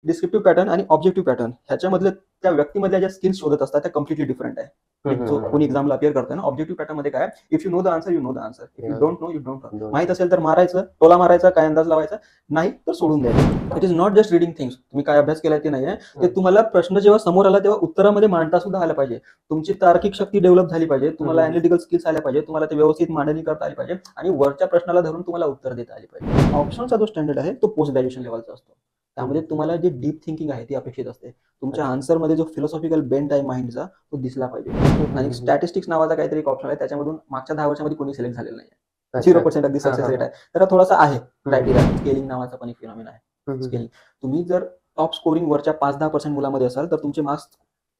Descriptive pattern आणि objective pattern ह्याच्यामधले त्या व्यक्तीमधल्या ज्या स्किल्स शोधत असतात त्या कम्प्लिटली डिफरंट आहे. जो कोणी एक्झामला अपियर करतोय ना, ऑब्जेक्टिव्ह पॅटर्न मध्ये काय, if you know the answer you know the answer, if you don't no you don't no. माहित असेल तर मारायचं, टोला मारायचा, काय अंदाज लावायचा, नाही तर सोडून द्यायचं. It is not just reading things. तुम्ही काय अभ्यास केलाय ते नाहीये, ते तुम्हाला प्रश्न जेव्हा समोर आला तेव्हा उत्तरामध्ये मांडता सुद्धा आला पाहिजे. तुमची तार्किक शक्ती डेव्हलप झाली पाहिजे, तुम्हाला अॅनालिटिकल स्किल्स आल्या पाहिजे, तुम्हाला ते व्यवस्थित मांडणी करता आली पाहिजे आणि वरच्या प्रश्नाला धरून तुम्हाला उत्तर देता आली पाहिजे. ऑप्शनचा जो स्टँडर्ड आहे तो पोस्ट ग्रॅज्युएशन लेवलचा असतो. त्यामध्ये तुम्हाला जे डीप थिंकिंग आहे ती अपेक्षित असते. तुमच्या आन्सरमध्ये जो फिलॉसॉफिकल बेंट आहे माइंडचा तो दिसला पाहिजे. आणि स्टॅटिस्टिक्स नावाचा काहीतरी एक ऑप्शन आहे, त्याच्यामधून मागच्या 10 वर्षामध्ये कोणी सिलेक्ट झालेलं नाही. 0% अगदी सक्सेस रेट आहे. तर थोडासा आहे क्रायटेरिया. स्केलिंग नावाचा पण एक फिनॉमिना आहे. स्केलिंग तुम्ही जर टॉप स्कोरिंग वरच्या 5-10% मुलामध्ये असाल तर तुमचे मार्क्स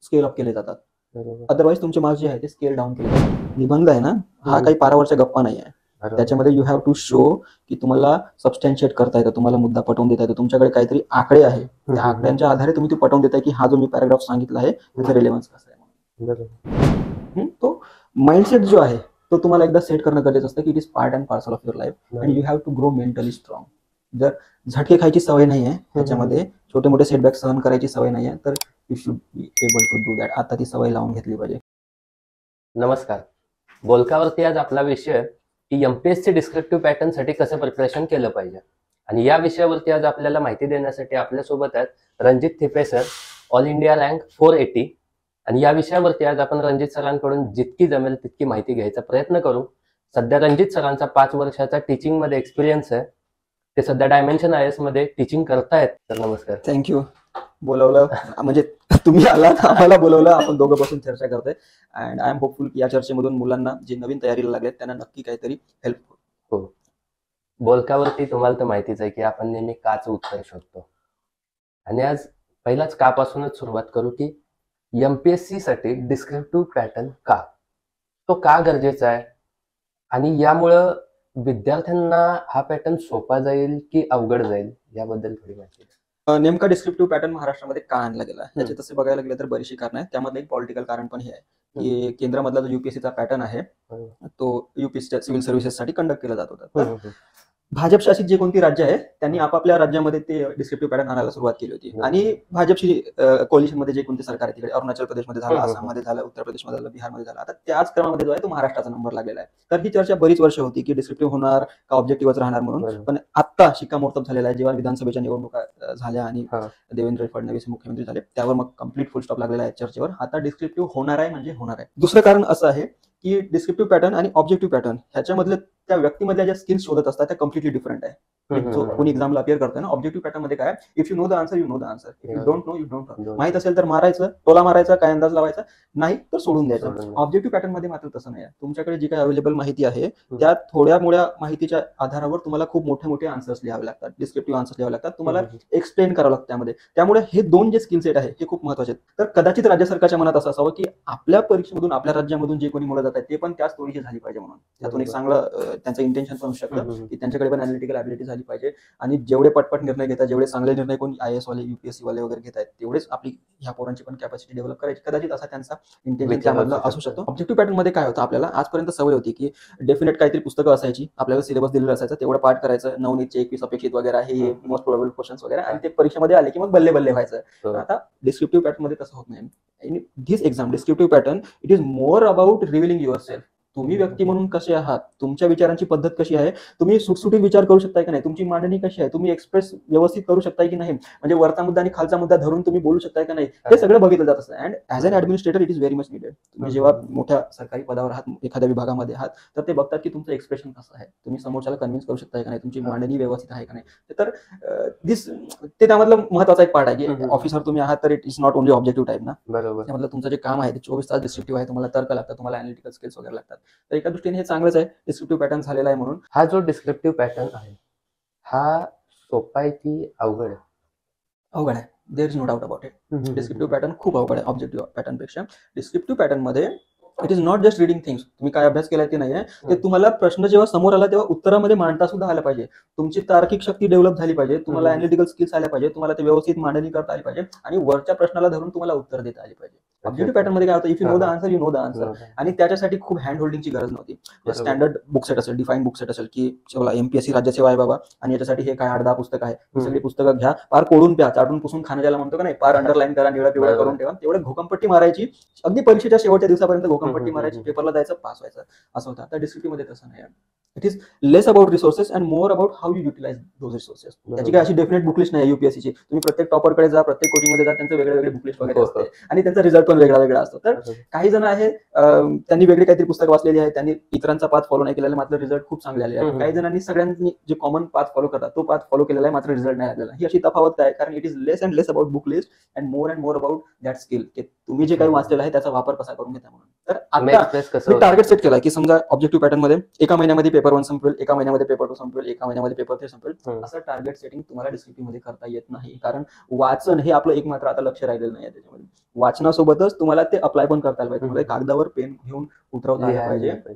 स्केल अप केले जातात. अदरवाईज तुमचे मार्क्स जे आहे ते स्केल डाऊन केले जातात. निबंध आहे ना, हा काही पारावरच्या गप्पा नाही आहे. त्याच्यामध्ये यू हॅव टू शो की तुम्हाला सबस्टॅन्शिएट करता येतं, तुम्हाला मुद्दा पटवून देता येतो, तुमच्याकडे काहीतरी आकडे आहे, त्या आकड्यांच्या आधारे तुम्ही ते पटवून देताय की हा जो मी पॅराग्राफ सांगितला आहे त्याचा रिलेव्हन्स कसा आहे. तो माइंडसेट जो आहे तो तुम्हाला एकदा सेट करणं गरजेचं असतं की it is part and parcel of your life and you have to grow mentally strong. जर झटके खायची सवय नाही आहे, त्याच्यामध्ये छोटे मोठे सेटबॅक सहन करायची सवय नाही आहे, तर you should be able to do that. आता ती सवय लावून घेतली पाहिजे. नमस्कार. बोलकावरती आज आपला विषय की एमपीएससी डिस्क्रिप्टिव्ह पॅटर्न साठी कसं प्रिपरेशन केलं पाहिजे, आणि या विषयावरती आज आपल्याला माहिती देण्यासाठी आपल्यासोबत आहेत Ranjit Thipe sir, all India rank 480. आणि या विषयावरती आज आपण रणजित सरांकडून जितकी जमेल तितकी माहिती घ्यायचा प्रयत्न करू. सध्या रणजित सरांचा 5 वर्षाचा टीचिंग मध्ये एक्सपिरियन्स आहे. ते सध्या डायमेन्शन IAS मध्ये टीचिंग करतायत. तर नमस्कार. थँक्यू. बोलवलं म्हणजे तुम्ही आलात, आम्हाला बोलवलं, आपण दोघं बसून चर्चा करतोय. अँड आय एम होपफुल की या चर्चेमधून मुलांना जे नवीन तयारीला लागलेत त्यांना नक्की काहीतरी हेल्प होईल. हो, बोलकावरती तुम्हाला तर माहितीच आहे की आपण नेहमी काचं उत्तर शोधतो, आणि आज पहिलाच का पासूनच सुरुवात करू की एमपीएससी साठी डिस्क्रिप्टिव्ह पॅटर्न का, तो का गरजेचा आहे, आणि यामुळं विद्यार्थ्यांना हा पॅटर्न सोपा जाईल की अवघड जाईल याबद्दल थोडी माहिती द्या. नेमका डिस्क्रिप्टिव्ह पॅटर्न महाराष्ट्रामध्ये का आणला गेला याचे तसे बघायला गेलं तर बरीचशी कारण आहेत. त्यामध्ये एक पॉलिटिकल कारण पण हे आहे की केंद्रामधला जो युपीएससीचा पॅटर्न आहे तो युपीएससीच्या सिव्हिल सर्व्हिसेससाठी कंडक्ट केला जात होता. भाजप शासित जे कोणती राज्य आहे त्यांनी आपापल्या राज्यामध्ये ते डिस्क्रिप्टिव्ह पॅटर्न आणायला सुरुवात केली होती. आणि भाजपची कोलिशन मध्ये जे कोणते सरकार आहे तिकडे अरुणाचल प्रदेशमध्ये झालं, आसाममध्ये झालं, उत्तर प्रदेशमध्ये झालं, बिहारमध्ये झालं. आता त्याच क्रमामध्ये जो आहे तो महाराष्ट्राचा नंबर लागलेला आहे. तर ही चर्चा बरीच वर्ष होती की डिस्क्रिप्टिव्ह होणार का ऑब्जेक्टिव्हच राहणार म्हणून. पण आता शिक्कामोर्तब झालेला आहे जेव्हा विधानसभेच्या निवडणुका झाल्या आणि देवेंद्र फडणवीस मुख्यमंत्री झाले, त्यावर मग कम्प्लीट फुल स्टॉप लागलेला आहे चर्चेवर. आता डिस्क्रिप्टिव्ह होणार आहे म्हणजे होणार आहे. दुसरं कारण असं आहे की डिस्क्रिप्टिव्ह पॅटर्न आणि ऑब्जेक्टिव्ह पॅटर्न ह्याच्यामधले त्या व्यक्तीमधल्या ज्या स्किल्स शोधत असतात त्या कम्प्लिटली डिफरंट आहे. जो कोणी एक्झामला अपियर करतोय ना, ऑब्जेक्टिव्ह पॅटर्न मध्ये काय, if you know the answer you know the answer, if you don't no you don't no. माहित असेल तर मारायचं, टोला मारायचा, काय अंदाज लावायचा, नाही तर सोडून द्यायचं. ऑब्जेक्टिव्ह पॅटर्न मध्ये मात्र तसं नाही आहे. तुमच्याकडे जी काही अवेलेबल माहिती आहे त्या थोड्या मोठ्या माहितीच्या आधारावर तुम्हाला खूप मोठे आन्सर्स लिहावे लागतात, डिस्क्रिप्टिव्ह आन्सर्स लिहावे लागतात, तुम्हाला एक्सप्लेन करावं लागतं त्यामध्ये. त्यामुळे हे दोन जे स्किल सेट आहे हे खूप महत्वाचे आहेत. तर कदाचित राज्य सरकारच्या मनात असं असावं की आपल्या परीक्षेमधून, आपल्या राज्यामधून जे कोणी मुलं जात आहेत ते पण त्याच तोडीची झाली पाहिजे म्हणून. त्यातून एक चांगलं त्यांचं इंटेन्शन पण असू शकतं की त्यांच्याकडे पण अॅनालिटिकल ॲबिलिटी झाली पाहिजे, आणि जेवढे पटपट निर्णय घेतात, जेवढे चांगले निर्णय कोणी IAS वाले, UPSC वाले वगैरे घेत आहेत, तेवढेच आपली ह्या पोरांची पण कॅपॅसिटी डेव्हलप करायची. कदाचित असा त्यांचा इंटेन्शन त्यामधला असू शकतो. ऑब्जेक्टिव्ह पॅटर्न मध्ये काय होतं, आपल्याला आजपर्यंत सवय होती की डेफिनेट काहीतरी पुस्तकं असायची, आपल्याला सिलेबस दिलेला असायचा, तेवढं पाठ करायचं, 9नीटचे 21 अपेक्षित वगैरे, हे मोस्ट प्रोबेबल क्वेश्चन्स वगैरे, आणि ते परीक्षेमध्ये आले की मग बल्ले बल्ले व्हायचं. आता डिस्क्रिप्टिव्ह पॅटर्न मध्ये तसं होत नाही. In this exam descriptive pattern it is more about revealing your self. तुम्ही व्यक्ती म्हणून कसे आहात, तुमच्या विचारांची पद्धत कशी आहे, तुम्ही सुटसुटीत विचार करू शकताय की नाही, तुमची मांडणी कशी आहे, तुम्ही एक्सप्रेस व्यवस्थित करू शकताय की नाही, म्हणजे वरचा मुद्दा आणि खालचा मुद्दा धरून तुम्ही बोलू शकताय की नाही, हे सगळं बघितलं जात असतं. And as an administrator it is very much needed. तुम्ही जेव्हा मोठ्या सरकारी पदावर आहात, एखाद्या विभागामध्ये आहात, तर ते बघतात की तुमचं एक्सप्रेशन कसं आहे, तुम्ही समोरच्याला कन्व्हिन्स करू शकताय का नाही, तुमची मांडणी व्यवस्थित आहे का नाही. तर ते त्यामधलं महत्वाचा एक पार्ट आहे की ऑफिसर तुम्ही आहात तर it is not only objective type ना. बरोबर. त्यामधलं तुमचं जे काम आहे ते 24 तास डिस्क्रिप्टिव्ह आहे, तुम्हाला तर्क लागतात, तुम्हाला अॅनालिटिकल स्किल्स वगैरे लागतात. तर एका दृष्टीने हे चांगलंच आहे, डिस्क्रिप्टिव्ह पॅटर्न झालेला आहे म्हणून. हा जो डिस्क्रिप्टिव्ह पॅटर्न आहे हा सोपा आहे की अवघड आहे? अवघड आहे, there is no doubt about it. Descriptive pattern खूप अवघड आहे ऑब्जेक्टिव्ह पॅटर्न पेक्षा. डिस्क्रिप्टिव्ह पॅटर्न मध्ये it is not just reading things. तुम्ही काय अभ्यास केलाय ते नाहीये, ते तुम्हाला प्रश्न जेव्हा समोर आला तेव्हा उत्तरामध्ये मांडता सुद्धा आला पाहिजे. तुमची तार्किक शक्ती डेव्हलप झाली पाहिजे, तुम्हाला अॅनालिटिकल स्किल्स आल्या पाहिजे, तुम्हाला ते व्यवस्थित मांडणी करता आली पाहिजे, आणि वरच्या प्रश्नाला धरून तुम्हाला उत्तर देता आली पाहिजे. ऑब्जेक्टिव्ह पॅटर्न मध्ये काय होतं, if you know the answer, you know the answer. आणि त्याच्यासाठी खूप हँड होल्डिंगची गरज नव्हती. स्टँडर्ड बुक सेट असेल, डिफाईन बुक सेट असेल, की चला एमपीएससी राज्यसेवा आहे बाबा, आणि याच्यासाठी हे काय 8-10 पुस्तकं आहे, ही सगळी पुस्तकं घ्या, पार कोडून प्या, चाटून पुसून खाणं ज्याला म्हणतो का नाही, पार अंडरलाईन करा, निळं पिवळं करून ठेवा, तेवढं घोकंपट्टी मारायची, अगदी परीक्षेच्या शेवटच्या दिवसापर्यंत घोकंपट्टी मारायची, पेपरला जायचं, पास व्हायचं, असं होतं. आता डिस्क्रिप्टिव्ह मध्ये तसं नाही. It is less about resources and more about how you utilise those resources. त्याची काय अशी डेफिनेट बुकलिस्ट नाही युपीएससीची. तुम्ही प्रत्येक टॉपरकडे जा, प्रत्येक कोचिंग मध्ये जा, त्यांचं वेगळे वेगळे बुकलिस्ट वगैरे असते, आणि त्यांचा रिझल्ट पण वेगळा वेगळा असतो. तर काही जण आहे, त्यांनी वेगळी काहीतरी पुस्तक वाचलेली आहे, त्यांनी इतरांचा पाथ फॉलो नाही केलेला, मात्र रिझल्ट खूप चांगले आले आहेत. काही जणांनी सगळ्यांनी जे कॉमन पाथ फॉलो करतात तो पाथ फॉलो केलेला आहे, मात्र रिझल्ट नाही आलेला. ही अशी तफावत आहे, कारण it is less and less about book list and more about that skill, की तुम्ही जे काही वाचलेलं आहे त्याचा वापर कसा करून घेता म्हणून. तर आता टार्गेट सेट केला, की समजा ऑब्जेक्टिव्ह पॅटर्न मध्ये एका महिन्यामध्ये पेपर 1 संपेल, एका महिन्यामध्ये पेपर 2 संपेल, एका महिन्यामध्ये पेपर 3 संपेल. असं टार्गेट सेटिंग तुम्हाला डिस्क्रिप्टिव्ह मध्ये करता येत नाही, कारण वाचन हे आपलं एकमात्र आता लक्ष राहिलेलं नाही. त्याच्यामध्ये वाचनासोबतच तुम्हाला ते अप्लाय पण करता आलं पाहिजे, कागदावर पेन घेऊन उतरवता आलं पाहिजे,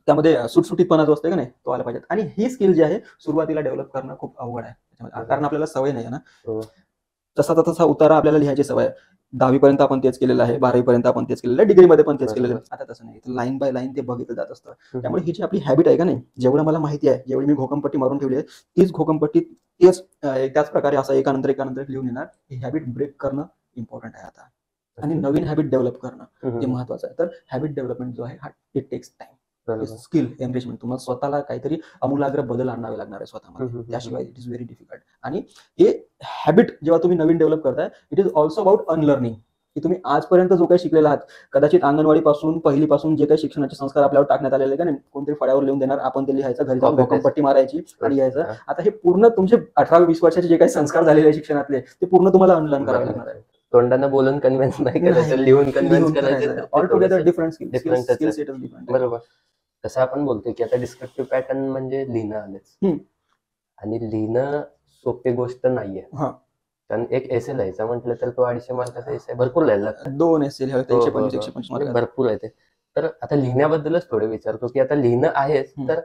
त्यामध्ये सुटसुटीतपणा जो असतो का नाही तो आला पाहिजे. आणि ही स्किल जी आहे सुरुवातीला डेव्हलप करणं खूप अवघड आहे, कारण आपल्याला सवय नाही आहे ना. तसा उतारा आपल्याला लिहायची सवय आहे. 10वी पर्यंत आपण तेच केलेलं आहे, 12वी पर्यंत आपण तेच केलेलं आहे, डिग्रीमध्ये पण तेच केलेलं आहे. आता तसं नाही, लाईन बाय लाईन ते बघितलं जात असतं. त्यामुळे ही जी आपली हॅबिट आहे का नाही, जेवढं मला माहिती आहे, जेवढी मी घोकंपट्टी मारून ठेवली आहे, तीच घोकंपट्टी त्याच प्रकारे असं एकानंतर लिहून येणार. ही हॅबिट ब्रेक करणं इम्पॉर्टंट आहे आता, आणि नवीन हॅबिट डेव्हलप करणं हे महत्वाचं आहे. तर हॅबिट डेव्हलपमेंट जो आहे हा it takes time. Skill enrichment, तुम्हाला स्वतःला काहीतरी आमूलाग्र बदल आणावे लागणार आहे स्वतःमध्ये, त्याशिवाय इट इज व्हेरी डिफिकल्ट. आणि हे हॅबिट जेव्हा तुम्ही नवीन डेव्हलप करताय, it is also about unlearning, की तुम्ही आजपर्यंत जो काही शिकलेला आहात, कदाचित अंगणवाडीपासून पहिलीपासून जे काही शिक्षणाचे संस्कार आपल्यावर टाकण्यात आलेले का नाही, कोणतरी फळ्यावर लिहून देणार, आपण ते लिहायचं, घरी जाऊन घोकंपट्टी मारायची आणि यायचं. आता हे पूर्ण तुमचे 18-20 वर्षाचे जे काही संस्कार झालेले आहे शिक्षणातले, ते पूर्ण तुम्हाला अनलर्न करावे लागणार आहे. तोंडानं बोलून कन्व्हिन्स नाही करायचं, लिहून कन्व्हिन्स करायचं. All together different skills. बरोबर. तसं आपण बोलतोय की आता डिस्क्रिप्टिव्ह पॅटर्न म्हणजे लिहिणं आलंच, आणि लिहिणं सोपी गोष्ट नाहीये. कारण एक एसे लिहायचा म्हटलं तर तो 250 मार्काचा एसे भरपूर लिहायला लागतात. 2 एसे 125 मार्क भरपूर आहे ते. तर आता लिहिण्याबद्दलच थोडे विचारतो, की आता लिहिणं आहेच, तर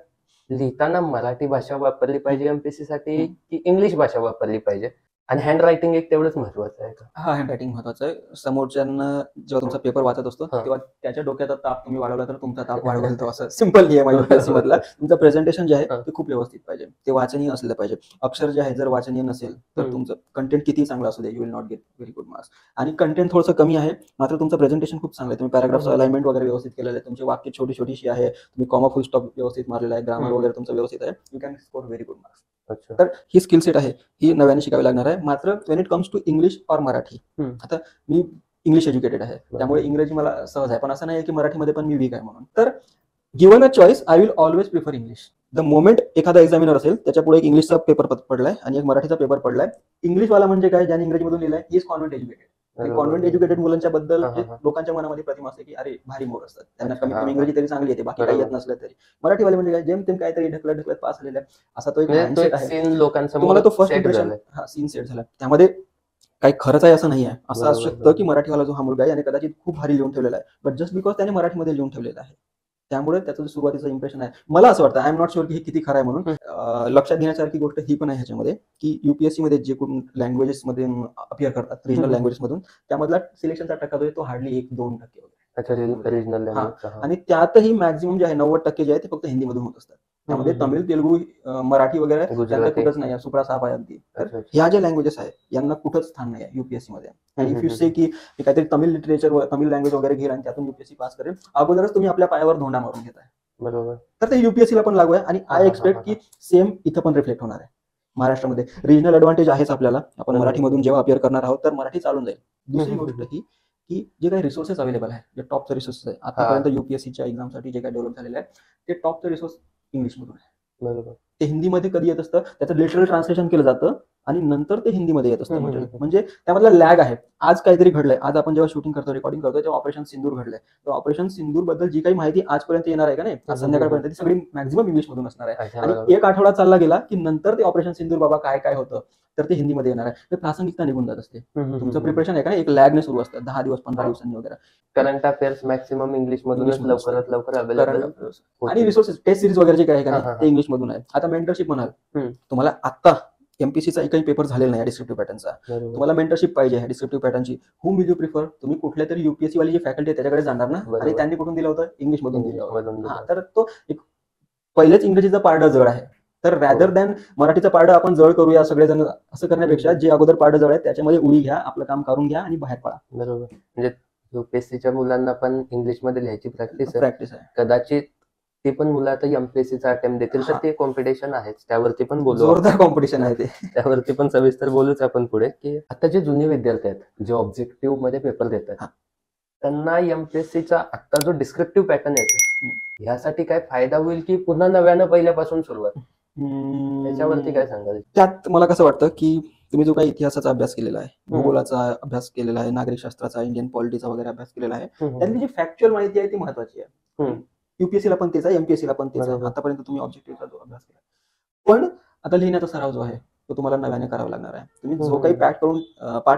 लिहिताना मराठी भाषा वापरली पाहिजे एमपीएससी साठी की इंग्लिश भाषा वापरली पाहिजे? आणि हँड रायटिंग एक तेवढंच महत्वाचं आहे का? हा, हँड रायटिंग महत्वाचं आहे. समोरच्यांना जेव्हा तुमचा पेपर वाचत असतो तेव्हा त्याच्या डोक्याचा ताप तुम्ही वाढवला तर तुमचा ताप वाढवेल तो, असं सिंपल नियम आहे युपीएससी मधला. तुमचं प्रेझेंटेशन जे आहे ते खूप व्यवस्थित पाहिजे, ते वाचनीय असलं पाहिजे. अक्षर जे आहे जर वाचनीय नसेल तर तुमचं कंटेंट किती चांगलं असू दे, you will not get very good marks. आणि कंटेंट थोडंसं कमी आहे, मात्र तुमचं प्रेझेंटेशन खूप चांगलं आहे, तुम्ही पॅराग्राफचं अलाइनमेंट वगैरे व्यवस्थित केलेलं आहे, तुमची वाक्य छोटीशी आहे, तुम्ही कॉमा फुल स्टॉप व्यवस्थित मारलेला आहे, ग्रामर वगैरे तुमचं व्यवस्थित आहे, you can score very good marks. तर ही स्किल सेट आहे, ही नव्याने शिकावी लागणार आहे. मात्र when it comes to English और मराठी, आता मी इंग्लिश एज्युकेटेड आहे, त्यामुळे इंग्रजी मला सहज आहे, पण असं नाही की मराठीमध्ये पण मी वीक आहे म्हणून. तर given a choice I will always prefer English. The moment एखादा एक्झामिनर असेल त्याच्या पुढे एक इंग्लिशचा पेपर पडलाय आणि एक मराठीचा पेपर पडलाय, इंग्लिशवाला म्हणजे काय, ज्याने इंग्रजीमधून लिहिलाय he is convent educated. Convent educated मुलांच्या बद्दल लोकांच्या मनामध्ये प्रतिमा असते की अरे भारी मोर असतात, त्यांना कमीत कमी इंग्रजी तरी चांगली येते, बाकी काही येत नसलं तरी. मराठीवाले म्हणजे काय, जेम तेम काहीतरी ढकलत पास झालेला, असा तो एक माइंडसेट आहे. तुम्हाला तो फर्स्ट इम्प्रेशन सीन सेट झाला, त्यामध्ये काही खरंच आहे असं नाही आहे. असं असू शकतं की मराठीवाला जो हा मुलगा आहे याने कदाचित खूप भारी लिहून ठेवलेला आहे, बट जस्ट बिकॉज त्याने मराठीमध्ये लिहून ठेवलेलं आहे, त्यामुळे त्याचं सुरुवातीचं इम्प्रेशन आहे. मला असं वाटतं, आय एम नॉट शुअर की हे किती खरं आहे म्हणून. लक्षात घेण्यासारखी गोष्ट ही पण आहे ह्याच्यामध्ये, की युपीएससी मध्ये जे कोण लँग्वेजेस मध्ये अपियर करतात, रिजनल लँग्वेजेस मधून, त्यामधला सिलेक्शनचा टक्का जो आहे तो हार्डली 1-2% वगैरे. आणि त्यातही मॅक्झिमम जे आहे 90% जे आहे ते फक्त हिंदीमधून होत असतात. त्यामध्ये तमिळ, तेलुगू, मराठी वगैरे त्यांना कुठंच नाही आहे, सुपडा साप आहे अगदी. तर ह्या ज्या लँग्वेजेस आहेत यांना कुठंच स्थान नाही आहे युपीएससी मध्ये. आणि इफ यू से की काहीतरी तमिळ लिटरेचर, तमिळ लँग्वेज वगैरे घेईल आणि त्यातून युपीएससी पास करेल, अगोदरच तुम्ही आपल्या पायावर धोंडा मारून घेताय. बरोबर. तर ते युपीएससीला पण लागू आहे, आणि आय एक्सपेक्ट की सेम इथं पण रिफ्लेक्ट होणार आहे. महाराष्ट्रामध्ये रिजनल ऍडव्हान्टेज आहेच आपल्याला, आपण मराठीमधून जेव्हा अपियर करणार आहोत तर मराठी चालून जाईल. दुसरी गोष्ट ही की जे काही रिसोर्सेस अवेलेबल आहे, जे टॉपचे रिसोर्सेस आहे आतापर्यंत युपीएससीच्या एक्झामसाठी जे काही डेव्हलप झालेले आहे, ते टॉपचे रिसोर्स इंग्लिशमधून आहे. बरोबर. ते हिंदीमध्ये कधी येत असतं, त्याचं लिटरल ट्रान्सलेशन केलं जातं आणि नंतर ते हिंदीमध्ये येत असतं. म्हणजे त्यामधला लॅग आहे. आज काहीतरी घडलंय, आज आपण जेव्हा शूटिंग करतो, रेकॉर्डिंग करतो, तेव्हा ऑपरेशन सिंदूर घडलंय. तर ऑपरेशन सिंदूर बद्दल जी काही माहिती आजपर्यंत येणार आहे का नाही, आज संध्याकाळपर्यंत, ती सगळी मॅक्झिमम इंग्लिशमधून असणार आहे. आणि एक आठवडा चालला गेला की नंतर ते ऑपरेशन सिंदूर बाबा काय काय होतं तर ते हिंदीमध्ये येणार आहे. प्रासंगिकता निघून जात असते. तुमचं प्रिपरेशन आहे का एक लॅगने सुरू असतं, 10 दिवस 15 दिवसांनी वगैरे. करंट अफेअर्स मॅक्सिमम इंग्लिश मधूनच लवकरात लवकर अवेलेबल, आणि रिसोर्सेस टेस्ट सिरीज वगैरे जे काय आहे का नाही ते इंग्लिश मधून आहे. आता मेंटरशिप म्हणाल, तुम्हाला आता एमपीसीचा एकही पेपर झालेला नाही डिस्क्रिप्टिव्ह पॅटर्नचा. बरोबर. तुम्हाला मेंटरशिप पाहिजे आहे डिस्क्रिप्टिव्ह पॅटर्नची. Whom will you prefer? तुम्ही कुठल्या तरी युपीएससी वाली जी फॅकल्टी आहे त्याच्याकडे जाणार ना, बरोबर. आणि त्यांनी कुठून दिलं होतं? इंग्लिश मधून दिलं होतं. इंग्लिशमधून दिलं हा, तर तो एक पहिलेच इंग्रजीचा पारडं जड आहे. तर रॅदर दॅन मराठीचं पारडं आपण जड करूया सगळेजण असं करण्यापेक्षा जे अगोदर पारडं जड आहे त्याच्यामध्ये उडी घ्या, आपलं काम करून घ्या आणि बाहेर पडा. बरोबर. म्हणजे युपीएससीच्या मुलांना पण इंग्लिशमध्ये लिहायची प्रॅक्टिस आहे. प्रॅक्टिस आहे. कदाचित ते पण मुलं आता एमपीएससीचा अटेम्प्ट देतील तर हा. ते कॉम्पिटिशन आहेच, त्यावरती पण बोलू आपण. जोरदार कॉम्पिटिशन आहे ते. त्यावरती पण सविस्तर बोलूच आपण पुढे, की आता जे जुने विद्यार्थी आहेत जे ऑब्जेक्टिव्ह मध्ये पेपर देतात हा. त्यांना एमपीएससीचा आता जो डिस्क्रिप्टिव्ह पॅटर्न येतो ह्यासाठी काय फायदा होईल की पुन्हा नव्यानं पहिल्यापासून सुरुवात? त्याच्यावरती काय सांगाल? त्यात मला कसं वाटतं की तुम्ही जो काही इतिहासाचा अभ्यास केलेला आहे, भूगोलाचा अभ्यास केलेला आहे, नागरिक शास्त्राचा, इंडियन पॉलिटिक्सचा वगैरे अभ्यास केलेला आहे, त्यातली जी फॅक्च्युअल माहिती आहे ती महत्वाची आहे. युपीएससीला पण तेच आहे, एमपीएससीला पण तेच आहे. बरोबर. आतापर्यंत तुम्ही ऑब्जेक्टिव्हचा जो अभ्यास केला, पण आता लिहिण्याचा सराव जो आहे तो तुम्हाला नव्याने करावा लागणार आहे. तुम्ही जो काही पाठ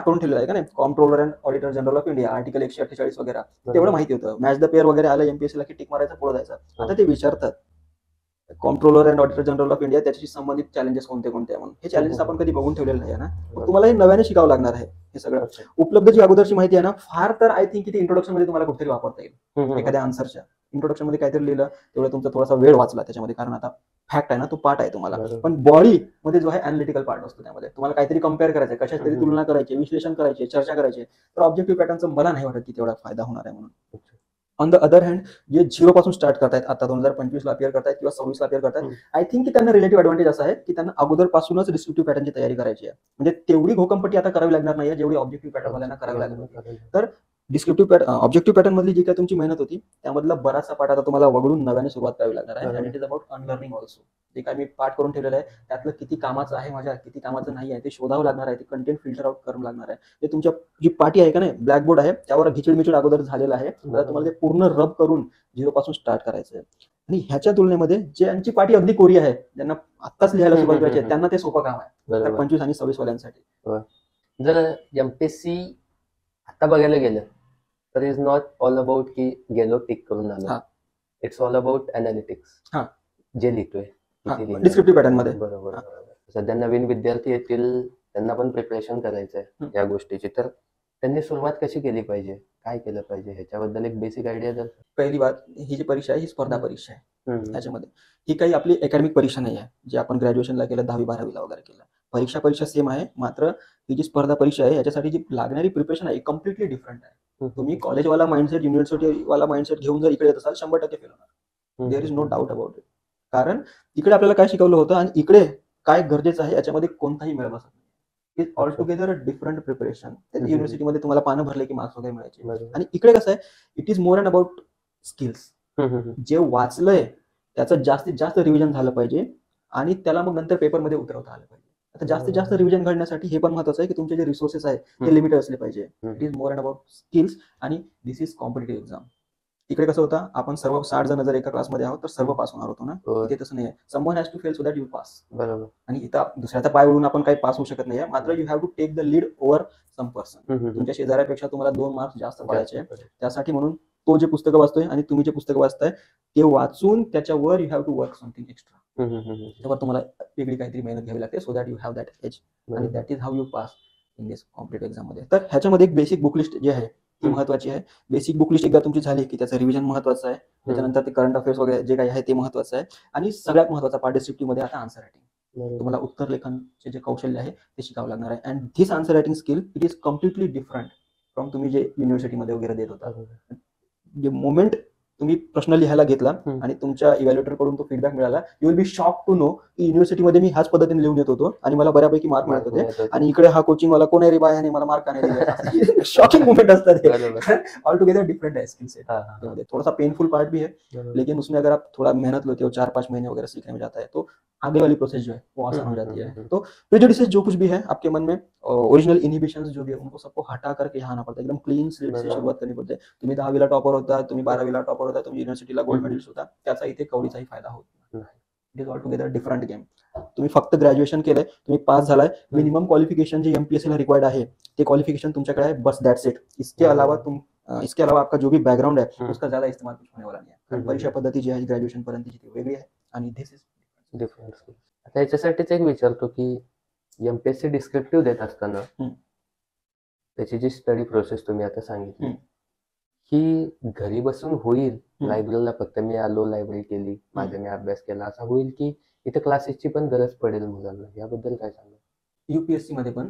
करून ठेवलेला आहे का नाही, comptroller and auditor general of India, article 148 वगैरे, तेवढं माहिती होतं. मॅच द पेअर वगैरे आलं एमपीएससीला की टिक मारायचं, पुढे जायचं. आता ते विचारतात comptroller and auditor general of India त्याच्याशी संबंधित चॅलेंजेस कोणते कोणते म्हणून. हे चॅलेंजेस आपण कधी बघून ठेवलेलं नाही ना, मग तुम्हाला हे नव्याने शिकावं लागणार आहे. हे सगळं उपलब्ध जी अगोदरची माहिती आहे ना, फार तर आय थिंक की इंट्रोडक्शन मध्ये तुम्हाला कुठेतरी वापरता येईल. एखाद्या आन्सरच्या इंट्रोडक्शन मध्ये काहीतरी लिहिलं तेवढं तुमचा थोडासा वेळ वाचला त्याच्यामध्ये, कारण आता फॅक्ट आहे ना, तो पार्ट आहे तुम्हाला. पण बॉडी मध्ये जो आहे अॅनालिटिकल पार्ट असतो, त्यामध्ये तुम्हाला काहीतरी कम्पेअर करायचं, कशाच तरी तुलना करायची, विश्लेषण करायचे, चर्चा करायची. तर ऑब्जेक्टिव्ह पॅटर्नचा मला नाही वाटत की तेवढा फायदा होणार आहे म्हणून. ऑन द अदर हँड जे 0 पासून स्टार्ट करतायत, आता 2025 ला अपियर करतायत किंवा 26 ला अपियर करतायत, आय थिंक की त्यांना रिलेटिव्ह ऍडव्हान्टेज असा आहे की त्यांना अगोदरपासूनच डिस्क्रिप्टिव्ह पॅटर्नची तयारी करायची आहे. म्हणजे तेवढी घोकंपट्टी आता करावी लागणार नाही जेवढी ऑब्जेक्टिव्ह पॅटर्न वाल्यांना करावी लागणार. तर ऑब्जेक्टिव्ह पॅटर्न मधली जी काही तुमची मेहनत होती त्यामधला बराचसा पाठ आता तुम्हाला वगळून नव्याने सुरुवात करावी लागणार आहे. And it is about unlearning also. जे काही मी पाठ करून ठेवलेलं आहे त्यातलं किती कामाचं आहे माझ्या, किती कामाचं नाही आहे ते शोधावं लागणार आहे. ते कंटेंट फिल्टर आउट करावं लागणार आहे. ते तुमच्या जी पाठी आहे का नाही, ब्लॅकबोर्ड आहे त्यावर घिचड अगोदर झालेलं आहे. आता तुम्हाला ते पूर्ण रब करून 0 पासून स्टार्ट करायचं आहे. आणि ह्याच्या तुलनेमध्ये ज्यांची पाठी अगदी कोरी आहे, ज्यांना आत्ताच लिहायला सुरुवात करायची आहे, त्यांना ते सोपं काम आहे. 25 आणि 26 वाल्यांसाठी. जर एमपीएससी आता बघायला गेलं तर इज नॉट ऑल अबाउट की गेलो टिक करून आलो. It's all about analytics. जे लिहितोय डिस्क्रिप्टिव्ह पॅटर्न मध्ये. बरोबर. सध्या नवीन विद्यार्थी येतील, त्यांना पण प्रिपरेशन करायचंय या गोष्टीची, तर त्यांनी सुरुवात कशी केली पाहिजे, काय केलं पाहिजे, ह्याच्याबद्दल एक बेसिक आयडिया जर. पहिली बात, ही जी परीक्षा आहे ही स्पर्धा परीक्षा आहे. त्याच्यामध्ये ही काही आपली अकॅडमिक परीक्षा नाही आहे जी आपण ग्रॅज्युएशनला केलं, 10वी-12वीला वगैरे केलं. परीक्षा सेम आहे, मात्र ही जी स्पर्धा परीक्षा आहे याच्यासाठी जी लागणारी प्रिपरेशन आहे कम्प्लिटली डिफरंट आहे. तुम्ही कॉलेजवाला माइंडसेट, युनिव्हर्सिटीवाला माइंडसेट घेऊन जर इकडे येत असाल 100% फेल होणार. There is no doubt about it. कारण इकडे आपल्याला काय शिकवलं होतं आणि इकडे काय गरजेचं आहे याच्यामध्ये कोणताही मेळ बसत नाही. It all together different preparation. युनिव्हर्सिटीमध्ये तुम्हाला पानं भरले की मार्क्स वगैरे मिळायचे, आणि इकडे कसं आहे, it is more and about skills. जे वाचलंय त्याचं जास्तीत जास्त रिव्हिजन झालं पाहिजे आणि त्याला मग नंतर पेपरमध्ये उतरवता आलं पाहिजे. आता जास्तीत जास्त रिव्हिजन घडण्यासाठी हे पण महत्वाचं आहे की तुमचे जे रिसोर्सेस आहेत ते लिमिटेड असले पाहिजे. It is more and about skills, आणि दिस इज कॉम्पिटेटिव्ह एक्झाम. इकडे कसं होतं, आपण सर्व 60 जण जर एका क्लासमध्ये आहोत तर सर्व पास होणार होतो ना, इथे तसं नाही आहे. Someone has to fail so that you pass. बरोबर. आणि इथं दुसऱ्याचा पाय ओढून आपण काही पास होऊ शकत नाही, मात्र you have to take the lead over some person. तुमच्या शेजाऱ्यापेक्षा तुम्हाला 2 मार्क्स जास्त पडायचे. त्यासाठी म्हणून तो जे पुस्तकं वाचतोय आणि तुम्ही जे पुस्तकं वाचताय ते वाचून त्याच्यावर you have to work something extra. त्यावर तुम्हाला वेगळी काहीतरी मेहनत घ्यावी लागते so that you have that edge, आणि that is how you pass in this competitive exam मध्ये. तर ह्याच्यामध्ये एक बेसिक बुक लिस्ट जी आहे ती महत्वाची आहे. बेसिक बुक लिस्ट एकदा तुमची झाली की त्याचं रिव्हिजन महत्वाचं आहे. त्याच्यानंतर ते करंट अफेअर्स वगैरे जे काही आहे ते महत्वाचं आहे. आणि सगळ्यात महत्वाचा पार्ट डिस्क्रिप्टिव्ह मध्ये आता आन्सर रायटिंग. तुम्हाला उत्तर लेखनचे जे कौशल्य आहे ते शिकावं लागणार आहे. And this answer writing skill it is completely different from तुम्ही जे युनिव्हर्सिटीमध्ये वगैरे देत होता. जे मोमेंट तुम्ही प्रश्न लिहायला घेतला आणि तुमच्या इव्हॅल्युएटर कडून तो फीडबॅक मिळाला, you will be shock to know की युनिव्हर्सिटीमध्ये मी ह्याच पद्धतीने लिहून येत होतो आणि मला बऱ्यापैकी मार्क मिळत होते, आणि इकडे हा कोचिंग वाला कोण आहे रे बाय आणि मला मार्क नाही दिले. शॉकिंग मोमेंट असतात. ऑल टुगेदर डिफरेंट है स्किल सेट. थोड़ा सा पेनफुल पार्ट भी है, लेकिन उसमें अगर आप थोड़ा मेहनत लेते हो, 4-5 महीने वगैरह सीखने में जाता है, तो आगे वाली प्रोसेस जो है वो आसान हो जाती है. तो प्रेजुडिसेस जो कुछ भी है आपके मन में, ओरिजिनल इनहिबिशंस जो भी है उनको सबको हटा करके यहाँ आना पड़ता है. एकदम क्लीन स्लेट से शुरुआत करनी पड़ते. तुम्ही 10वीला टॉपर होता, तुम्ही 12वीला टॉपर होता, तुम्ही युनिव्हर्सिटीला गोल्ड मेडलिस्ट होता, त्याचा इथे कवडीचाही फायदा होत नाही. It is all together different game. तुम्ही फक्त ग्रॅज्युएशन केलंय, तुम्ही पास झालाय, मिनिमम क्वालिफिकेशन जे एमपीएससीला रिक्वायर्ड आहे ते क्वालिफिकेशन तुमच्याकडे आहे, बस दॅट्स इट. इसके अलावा आपका जो भी बैकग्राउंड है उसका ज्यादा इस्तेमाल कुछ होने वाला नहीं है. कारण परीक्षा पद्धती जी आहे ग्रॅज्युएशन पर्यंतची ती वेगळी आहे आणि धिस इज डिफरंट. आता याच्यासाठीच एक विचारतो की एमपीएससी डिस्क्रिप्टिव्ह देत असताना हम्म. त्याची जी स्टडी प्रोसेस तुम्ही आता सांगितली हम्म. ही घरी बसून होईल, हम्म. लायब्ररीला फक्त मी आलो, लायब्ररी केली, माझा मी अभ्यास केला, असा होईल की इथे क्लासेसची पण गरज पडेल मुलांना? याबद्दल काय सांगा? युपीएससी मध्ये पण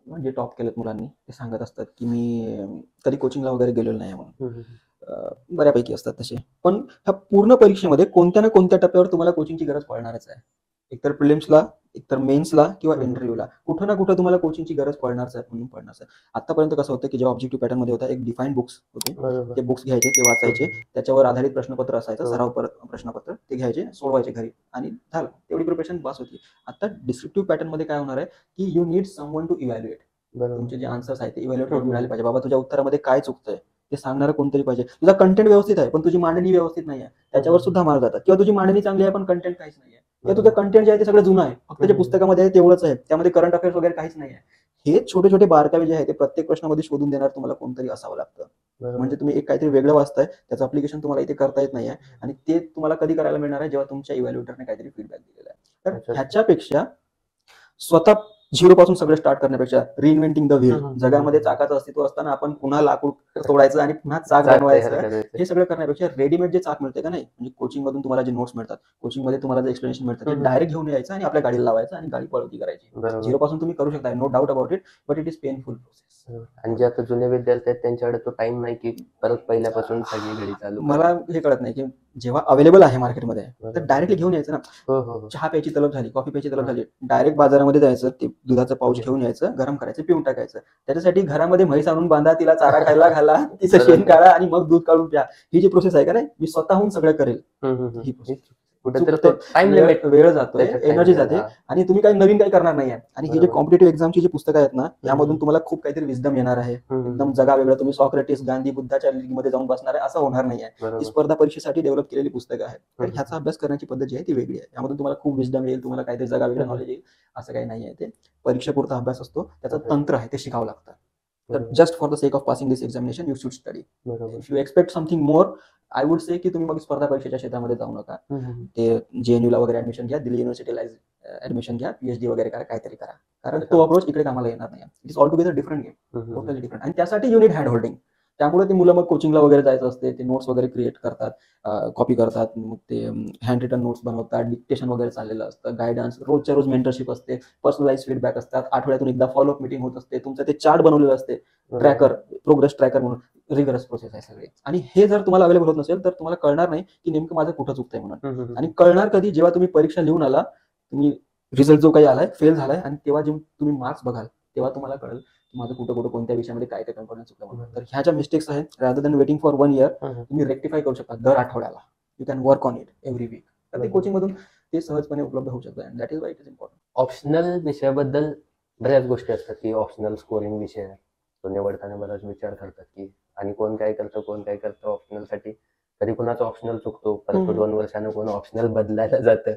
म्हणजे टॉप केलेत मुलांनी, ते सांगत असतात की मी कधी कोचिंगला वगैरे गेलेलो नाही म्हणून. बऱ्यापैकी असतात तसे. पण ह्या पूर्ण परीक्षेमध्ये कोणत्या ना कोणत्या टप्प्यावर तुम्हाला कोचिंगची गरज पडणारच आहे. एकतर प्रिलिम्सला, एकतर मेन्सला किंवा इंटरव्ह्यूला कुठं ना कुठं तुम्हाला कोचिंगची गरज पडणारच आहे म्हणून पडणारच आहे. आतापर्यंत कसं होतं की जेव्हा ऑब्जेक्टिव्ह पॅटर्न मध्ये होता, एक डिफाईन बुक्स होते, बरोबर. ते बुक्स घ्यायचे, ते वाचायचे, त्याच्यावर आधारित प्रश्नपत्र असायचं, सराव प्रश्नपत्र ते घ्यायचे, सोडवायचे घरी आणि झालं, तेवढी प्रिपरेशन बस होती. आता डिस्क्रिप्टिव्ह पॅटर्न मध्ये काय होणार आहे की you need someone to evaluate. तुमचे जे आन्सर्स आहेत ते इव्हॅल्युएट करून मिळाले पाहिजे. बाबा तुझ्या उत्तरामध्ये काय चुकतंय ते सांगणारं कोणतरी पाहिजे. तुझा कंटेंट व्यवस्थित आहे पण तुझी मांडणी व्यवस्थित नाही आहे, त्याच्यावर सुद्धा मार्क जातात. किंवा तुझी मांडणी चांगली आहे पण कंटेंट काहीच नाही आहे, किंवा तुझं कंटेंट जे आहे ते सगळं जुनं आहे, फक्त जे पुस्तकामध्ये आहे तेवढंच आहे, त्यामध्ये करंट अफेअर्स वगैरे काहीच नाही आहे. हे छोटे छोटे बारकावे जे आहे ते प्रत्येक प्रश्नामध्ये शोधून देणार तुम्हाला कोणतरी असावं लागतं. म्हणजे तुम्ही एक काहीतरी वेगळं वाचताय, त्याचं अप्लिकेशन तुम्हाला इथे करता येत नाही आहे, आणि ते तुम्हाला कधी करायला मिळणार आहे जेव्हा तुमच्या इव्हॅल्युएटरने काहीतरी फीडबॅक दिलेला आहे. तर ह्याच्यापेक्षा स्वतः झिरो पासून सगळं स्टार्ट करण्यापेक्षा रिइन्व्हेंटिंग द व्हील, जगामध्ये चाकाचं अस्तित्व असताना आपण पुन्हा लाकूड तोडायचं आणि पुन्हा चाक बनवायचं, हे सगळं करण्यापेक्षा रेडीमेड जे चाक मिळते का नाही, म्हणजे कोचिंग मधून तुम्हाला जे नोट्स मिळतात, कोचिंग मध्ये तुम्हाला जे एक्सप्लेनेशन मिळतं, ते डायरेक्ट घेऊन यायचं आणि आपल्या गाडीला लावायचं आणि गाडी पळवती करायची. झिरो पासून तुम्ही करू शकता, no doubt about it, but it is painful process. आणि जे आता जुने विद्यार्थी आहेत त्यांच्याकडे तो टाइम नाही की परत पहिल्यापासून सगळी घडी चालू. मला हे कळत नाही की जेव्हा अवेलेबल आहे मार्केटमध्ये तर डायरेक्टली घेऊन यायचं ना. चहा प्यायची तलब झाली, कॉफी प्यायची तलब झाली, डायरेक्ट बाजारामध्ये जायचं, ते दुधाचं पाऊच घेऊन यायचं, गरम करायचं, पिऊन टाकायचं. त्याच्यासाठी घरामध्ये म्हैस आणून बांधा, तिला चारा खायला घाला, तिचं शेण काढा आणि मग दूध काढून प्या. ही जी प्रोसेस आहे का नाही, मी स्वतःहून सगळं करेल. ही प्रोसेस वेळ जातोय, एनर्जी जाते, आणि तुम्ही काही नवीन काही करणार नाही आहे. आणि हे जे कॉम्पिटेटिव्ह एक्झामची जी पुस्तकं आहेत ना, यामधून तुम्हाला खूप काहीतरी विजडम येणार आहे. एकदम जगा वेगळं, तुम्ही सॉक्रेटिस, गांधी, बुद्धाच्या लीगमध्ये जाऊन बसणार आहे असं होणार नाही आहे. ही स्पर्धा परीक्षेसाठी डेव्हलप केलेली पुस्तकं आहेत. तर ह्याचा अभ्यास करण्याची पद्धत जी आहे ती वेगळी आहे. यामधून तुम्हाला खूप विजडम येईल, तुम्हाला काहीतरी जगा वेगळं नॉलेज येईल, असं काही नाही आहे. ते परीक्षेपुरता अभ्यास असतो, त्याचं तंत्र आहे, ते शिकावं लागतं. तर just for the sake of passing this examination you should study. If you expect something more, I would say की तुम्ही मग स्पर्धा परीक्षेच्या क्षेत्रामध्ये जाऊ नका. ते JNU ला वगैरे ऍडमिशन घ्या, दिल्ली युनिव्हर्सिटीला ऍडमिशन घ्या, PhD वगैरे करा, काहीतरी करा. कारण तो अप्रोच इकडे कामाला येणार नाही. It is all together different game, totally different. आणि त्यासाठी युनिट हँड होल्डिंग. त्यामुळे ते मुलं मग कोचिंगला वगैरे जायचं असते, ते नोट्स वगैरे क्रिएट करतात, कॉपी करतात, मग ते हँड रिटन नोट्स बनवतात, डिक्टेशन वगैरे चाललेलं असतं, गायडन्स, रोजच्या रोज मेंटरशिप असते, पर्सनलाइज फीडबॅक असतात, आठवड्यातून एकदा फॉलोअप मीटिंग होत असते, तुमचं ते चार्ट बनवलेलं असते, ट्रॅकर, प्रोग्रेस ट्रॅकर म्हणून. रिगरस प्रोसेस आहे सगळे. आणि हे जर तुम्हाला अवेलेबल होत नसेल तर तुम्हाला कळणार नाही की नेमकं माझं कुठं चुकतंय म्हणून. आणि कळणार कधी, जेव्हा तुम्ही परीक्षा लिहून आला, तुम्ही रिझल्ट जो काही आलाय, फेल झालाय, आणि तेव्हा जेव्हा तुम्ही मार्क्स बघाल तेव्हा तुम्हाला कळेल की माझं कुठं कुठं कोणत्या विषयामध्ये काय काय कम्पोनंट चुकलं म्हणून. तर ह्या ज्या मिस्टेक्स आहेत, rather than waiting for 1 year, तुम्ही रेक्टिफाय करू शकता दर आठवड्याला. You can work on it every week. तर ते कोचिंग मधून ते सहजपणे उपलब्ध होऊ शकतं. And that is why it is important. Optional विषयाबद्दल बऱ्याच गोष्टी असतात की ऑप्शनल स्कोरिंग विषय तो निवडताना बराच विचार करतात की, आणि कोण काय करतं ऑप्शनल साठी. कधी कुणाचं ऑप्शनल चुकतो, परत 2 वर्षानं कोण ऑप्शनल बदलायला जातं.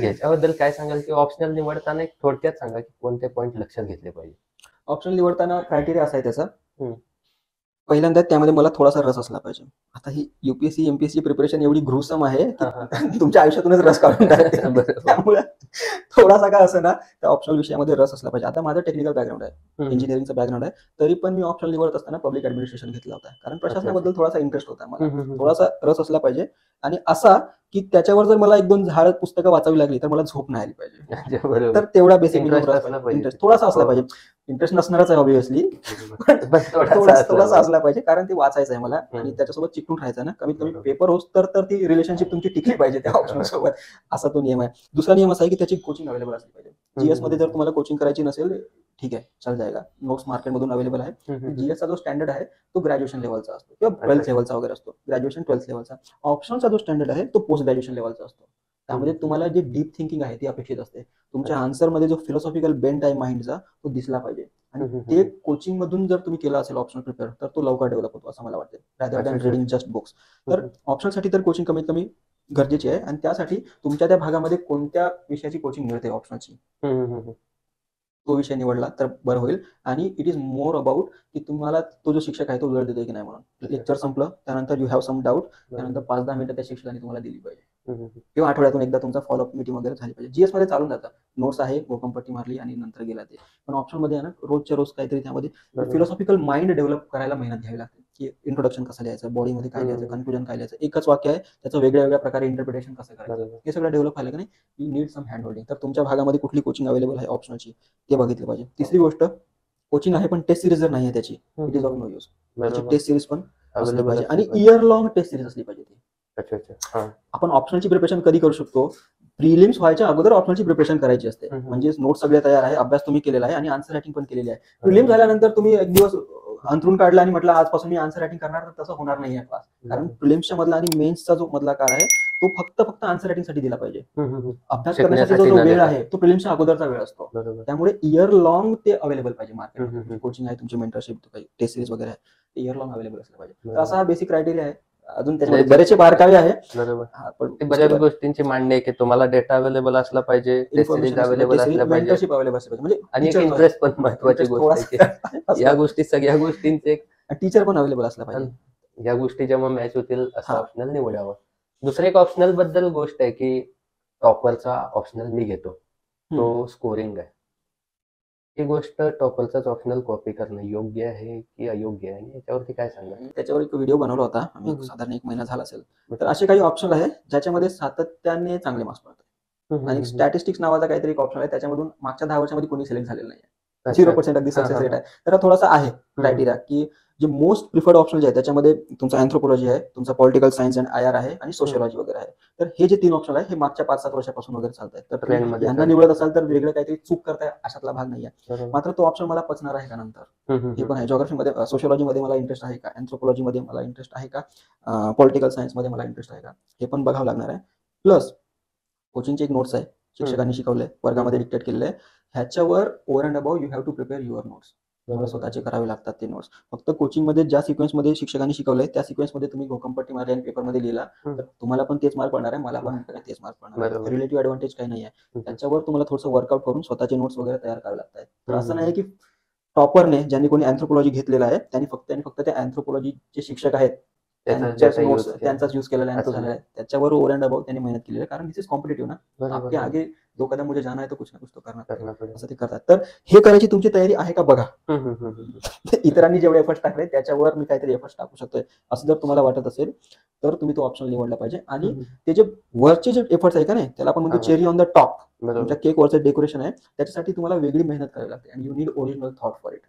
याच्याबद्दल काय सांगाल की ऑप्शनल निवडताना एक थोडक्यात सांगा की कोणते पॉईंट लक्षात घेतले पाहिजे? ऑप्शनल निवडताना क्रायटेरिया असा आहे त्याचा, पहिल्यांदा त्यामध्ये मला थोडासा रस असला पाहिजे. आता ही UPSC MPSC प्रिपरेशन एवढी घृसम आहे की तुमच्या आयुष्यातूनच रस काढून टाकते. त्यामुळे थोडासा काय असं ना, त्या ऑप्शनल विषयामध्ये रस असला पाहिजे. आता माझं टेक्निकल बॅकग्राऊंड आहे, इंजिनिअरिंगचं बॅकग्राऊंड आहे, तरी पण मी ऑप्शनल निवडत असताना पब्लिक ऍडमिनिस्ट्रेशन घेतला होता, कारण प्रशासनाबद्दल थोडासा इंटरेस्ट होता मला. थोडासा रस असला पाहिजे, आणि असा की त्याच्यावर जर मला 1-2 झाड पुस्तकं वाचावी लागली तर मला झोप नाही आली पाहिजे. तर तेवढा बेसिक इंटरेस्ट थोडासा असला पाहिजे. इंटरेस्ट नसणारच आहे ऑब्व्हियसली, थोडासा असला पाहिजे, कारण ते वाचायचं आहे मला आणि त्याच्यासोबत चिकटून राहायचं ना. कमीत कमी पेपर होस तर ती रिलेशनशिप तुमची टिकली पाहिजे त्या ऑप्शन सोबत, असा तो नियम आहे. दुसरा नियम असा आहे की त्याची कोचिंग अवेलेबल असली पाहिजे. GS मध्ये जर तुम्हाला कोचिंग करायची नसेल, ठीक आहे, चल जाएगा, नोट्स मार्केटमधून अवेलेबल आहे. GS चा जो स्टँडर्ड आहे तो ग्रॅज्युएशन लेवलचा असतो किंवा 12th लेवलचा वगैरे असतो, ग्रॅज्युएशन 12th लेवलचा. ऑप्शनचा जो स्टँडर्ड आहे तो पोस्ट ग्रॅज्युएशन लेवलचा असतो. त्यामध्ये तुम्हाला जे डीप थिंकिंग आहे ती अपेक्षित असते. तुमच्या आन्सरमध्ये जो फिलॉसॉफिकल बेंट आहे माइंडचा तो दिसला पाहिजे, आणि ते कोचिंग मधून जर तुम्ही केला असेल ऑप्शनल प्रिपेअर, तर तो लवकर डेव्हलप होतो असं मला वाटतं, rather than reading just books. तर ऑप्शनसाठी तर कोचिंग कमीत कमी गरजेची आहे, आणि त्यासाठी तुमच्या त्या भागामध्ये कोणत्या विषयाची कोचिंग मिळते ऑप्शनची, तो विषय निवडला तर बरं होईल. आणि इट इज मोर अबाउट की तुम्हाला तो जो शिक्षक आहे तो वेळ देतोय की नाही म्हणून. लेक्चर संपलं त्यानंतर यू हॅव सम डाऊट, त्यानंतर 5-10 मिनिटं त्या शिक्षकाने तुम्हाला दिली पाहिजे. किंवा आठवड्यातून एकदा तुमचा फॉलोअप मीटिंग वगैरे झाली पाहिजे. जीएस मध्ये चालून जातं, नोट्स आहे, भूकंपट्टी मारली आणि नंतर गेला ते. पण ऑप्शन मध्ये आहे ना, रोजच्या रोज काहीतरी त्यामध्ये फिलॉसॉफिकल माइंड डेव्हलप करायला मेहनत घ्यावी लागते, की इंट्रोडक्शन कसं लिहायचं, बॉडीमध्ये काय लिहायचं, कन्क्लुजन काय लिहायचं, एकच वाक्य आहे त्याचं वेगळ्या वेगळ्या प्रकारे इंटरप्रिटेशन कसं करायचं, हे सगळं डेव्हलप व्हायला की नाही, you need some hand holding. तर तुमच्या भागामध्ये कुठली कोचिंग अवेलेबल आहे ऑप्शनची ते बघितलं पाहिजे. तिसरी गोष्ट, कोचिंग आहे पण टेस्ट सिरीज जर नाही आहे त्याची, it is of no use. त्याची टेस्ट सिरीज पण असली पाहिजे आणि इयर लॉंग टेस्ट सिरीज असली पाहिजे ती. आपण ऑप्शनलची प्रिपरेशन कधी करू शकतो, प्रिलिम्स व्हायच्या अगोदर ऑप्शनलची प्रिपरेशन करायची असते. म्हणजे नोट सगळे तयार आहे, अभ्यास तुम्ही केलेला आहे आणि आन्सर रायटिंग पण केलेली आहे. प्रिलिम्स झाल्यानंतर तुम्ही एक दिवस अंतरून काढला आणि म्हटलं आजपासून मी आन्सर रायटिंग करणार, तर तसं होणार नाही आहे क्लास. कारण प्रिलिम्सच्या मधला आणि मेन्सचा जो मधला काळ आहे तो फक्त आन्सर रायटिंग साठी दिला पाहिजे. अभ्यास करण्यासाठी जो वेळ आहे तो प्रिलिम्सच्या अगोदरचा वेळ असतो. त्यामुळे इयर लॉंग ते अवेलेबल पाहिजे मार्केट. कोचिंग आहे, तुमची मेंटरशिप, काही टेस्ट सिरीज वगैरे आहे, ते इयर लॉंग अवेलेबल असलं पाहिजे. तर असा हा बेसिक क्रायटेरिया आहे. अजून त्याच्यामध्ये बरेचसे बारकावे आहे. पण बऱ्याच गोष्टींची मांडणी आहे की तुम्हाला डेटा अवेलेबल असला पाहिजे, टेस्ट सिरीज अवेलेबल असला पाहिजे, मेंटरशिप अवेलेबल असलं पाहिजे, म्हणजे आणि इंटरेस्ट पण महत्त्वाची गोष्ट आहे. या गोष्टी सगळ्या गोष्टींचे टीचर पण अवेलेबल असला पाहिजे. या गोष्टी जेव्हा मॅच होतील असं ऑप्शनल निवडावं. दुसरं एक ऑप्शनल बद्दल गोष्ट आहे की टॉपरचा ऑप्शनल मी घेतो, तो स्कोरिंग आहे. ही गोष्ट टॉपरचाच ऑप्शनल कॉपी करणं योग्य आहे की अयोग्य आहे, याच्यावरती काय सांगा? त्याच्यावर एक व्हिडिओ बनवला होता आम्ही, साधारण 1 महिना झाला असेल. तर असे काही ऑप्शन आहे ज्याच्यामध्ये सातत्याने चांगले मार्क्स पडतात. आणि स्टॅटिस्टिक्स नावाचा काहीतरी एक ऑप्शन आहे, त्याच्यामधून मागच्या 10 वर्षामध्ये कोणी सिलेक्ट झालेलं नाही. 0% अगदी सक्सेस रेट आहे. तर थोडासा आहे क्रायटेरिया की जे मोस्ट प्रिफर्ड ऑप्शन जे आहे त्याच्यामध्ये तुमचा अँथ्रोपॉलॉजी आहे, तुमचा पॉलिटिकल सायन्स अँड आयआर आहे आणि सोशियोलॉजी वगैरे आहे. तर हे जे 3 ऑप्शन आहे हे मागच्या 5-7 वर्षापासून वगैरे चालत आहेत. तर यांना निवडत असाल तर वेगळं काहीतरी चूक करताय अशातला भाग नाही आहे. मात्र तो ऑप्शन मला पचणार आहे का नंतर, हे पण आहे. जिओग्राफीमध्ये, सोशियोलॉजीमध्ये मला इंटरेस्ट आहे का, अँथ्रोपॉलॉजीमध्ये मला इंटरेस्ट आहे का, पॉलिटिकल सायन्समध्ये मला इंटरेस्ट आहे का, हे पण बघावं लागणार आहे. प्लस कोचिंगची एक नोट्स आहे, शिक्षकांनी शिकवलंय, वर्गामध्ये डिक्टेट केलेलं आहे. ह्याच्यावर over and above you have to prepare your notes. तुम्हाला स्वतःचे करावे लागतात ते नोट्स. फक्त कोचिंगमध्ये ज्या सिक्वेन्समध्ये शिक्षकांनी शिकवलंय त्या सिक्वेन्समध्ये तुम्ही भूकंपट्टी मारली आणि पेपरमध्ये लिहिला तर तुम्हाला पण तेच मार्क पडणार आहे, मला पण तेच मार्क पडणार आहे. रिलेटिव्ह ॲडव्हान्टेज काही नाही आहे. त्याच्यावर तुम्हाला थोडंसं वर्कआउट करून स्वतःचे नोट्स वगैरे तयार करावे लागतात. तर असं नाही की टॉपरने, ज्यांनी कोणी अँथ्रोपॉलॉजी घेतलेला आहे त्यांनी फक्त त्या अँथ्रोपॉलॉजीचे शिक्षक आहेत त्यांचाच यूज केलेला आहे, तो झालेला आहे. त्याच्यावर ओव्हर अँड अबाव त्यांनी मेहनत केलेली आहे. कारण दिस इज कॉम्पिटेटिव्ह ना, आपके आगे 2 कदम मुझे जाना है तो कुछ ना कुछ तो करना, असं ते करतात. तर हे करायची तुमची तयारी आहे का बघा. इतरांनी जेवढे एफर्ट्स टाकले त्याच्यावर मी काहीतरी एफर्ट्स टाकू शकतोय असं जर तुम्हाला वाटत असेल तर तुम्ही तो ऑप्शन निवडला पाहिजे. आणि ते जे वरचे जे एफर्ट्स आहे का नाही, त्याला आपण म्हणतो चेरी ऑन द टॉप, तुमच्या केक वरचं डेकोरेशन आहे, त्याच्यासाठी तुम्हाला वेगळी मेहनत करावी लागते. आणि you need original thought for it.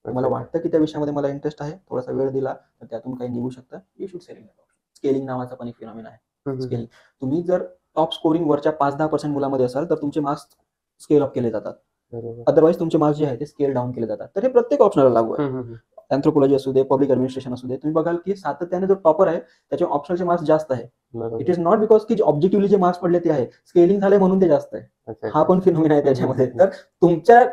तुम्हाला वाटतं की त्या विषयामध्ये मला इंटरेस्ट आहे, थोडासा वेळ दिला तर त्यातून काही निघू शकतं. You should selling. स्केलिंग नावाचा पण एक फिनॉमिना आहे. स्केलिंग, तुम्ही जर टॉप स्कोरिंग वरच्या 5-10% मुलामध्ये असाल तर तुमचे मार्क्स स्केल अप केले जातात, अदरवाईज तुमचे मार्क्स जे आहे ते स्केल डाऊन केले जातात. तर हे प्रत्येक ऑप्शनला लागू आहे. अँथ्रोपॉलॉजी असू दे, पब्लिक ॲडमिनिस्ट्रेशन असू दे, तुम्ही बघाल की सातत्याने जो टॉपर आहे त्याचे ऑप्शनलचे मार्क्स जास्त आहे. इट इज नॉट बिकॉज की ऑब्जेक्टिव्हली जे मार्क्स पडले ते आहे, स्केलिंग झाले म्हणून ते जास्त आहे. हा पण फिनॉमिना आहे त्याच्यामध्ये. तर तुमच्या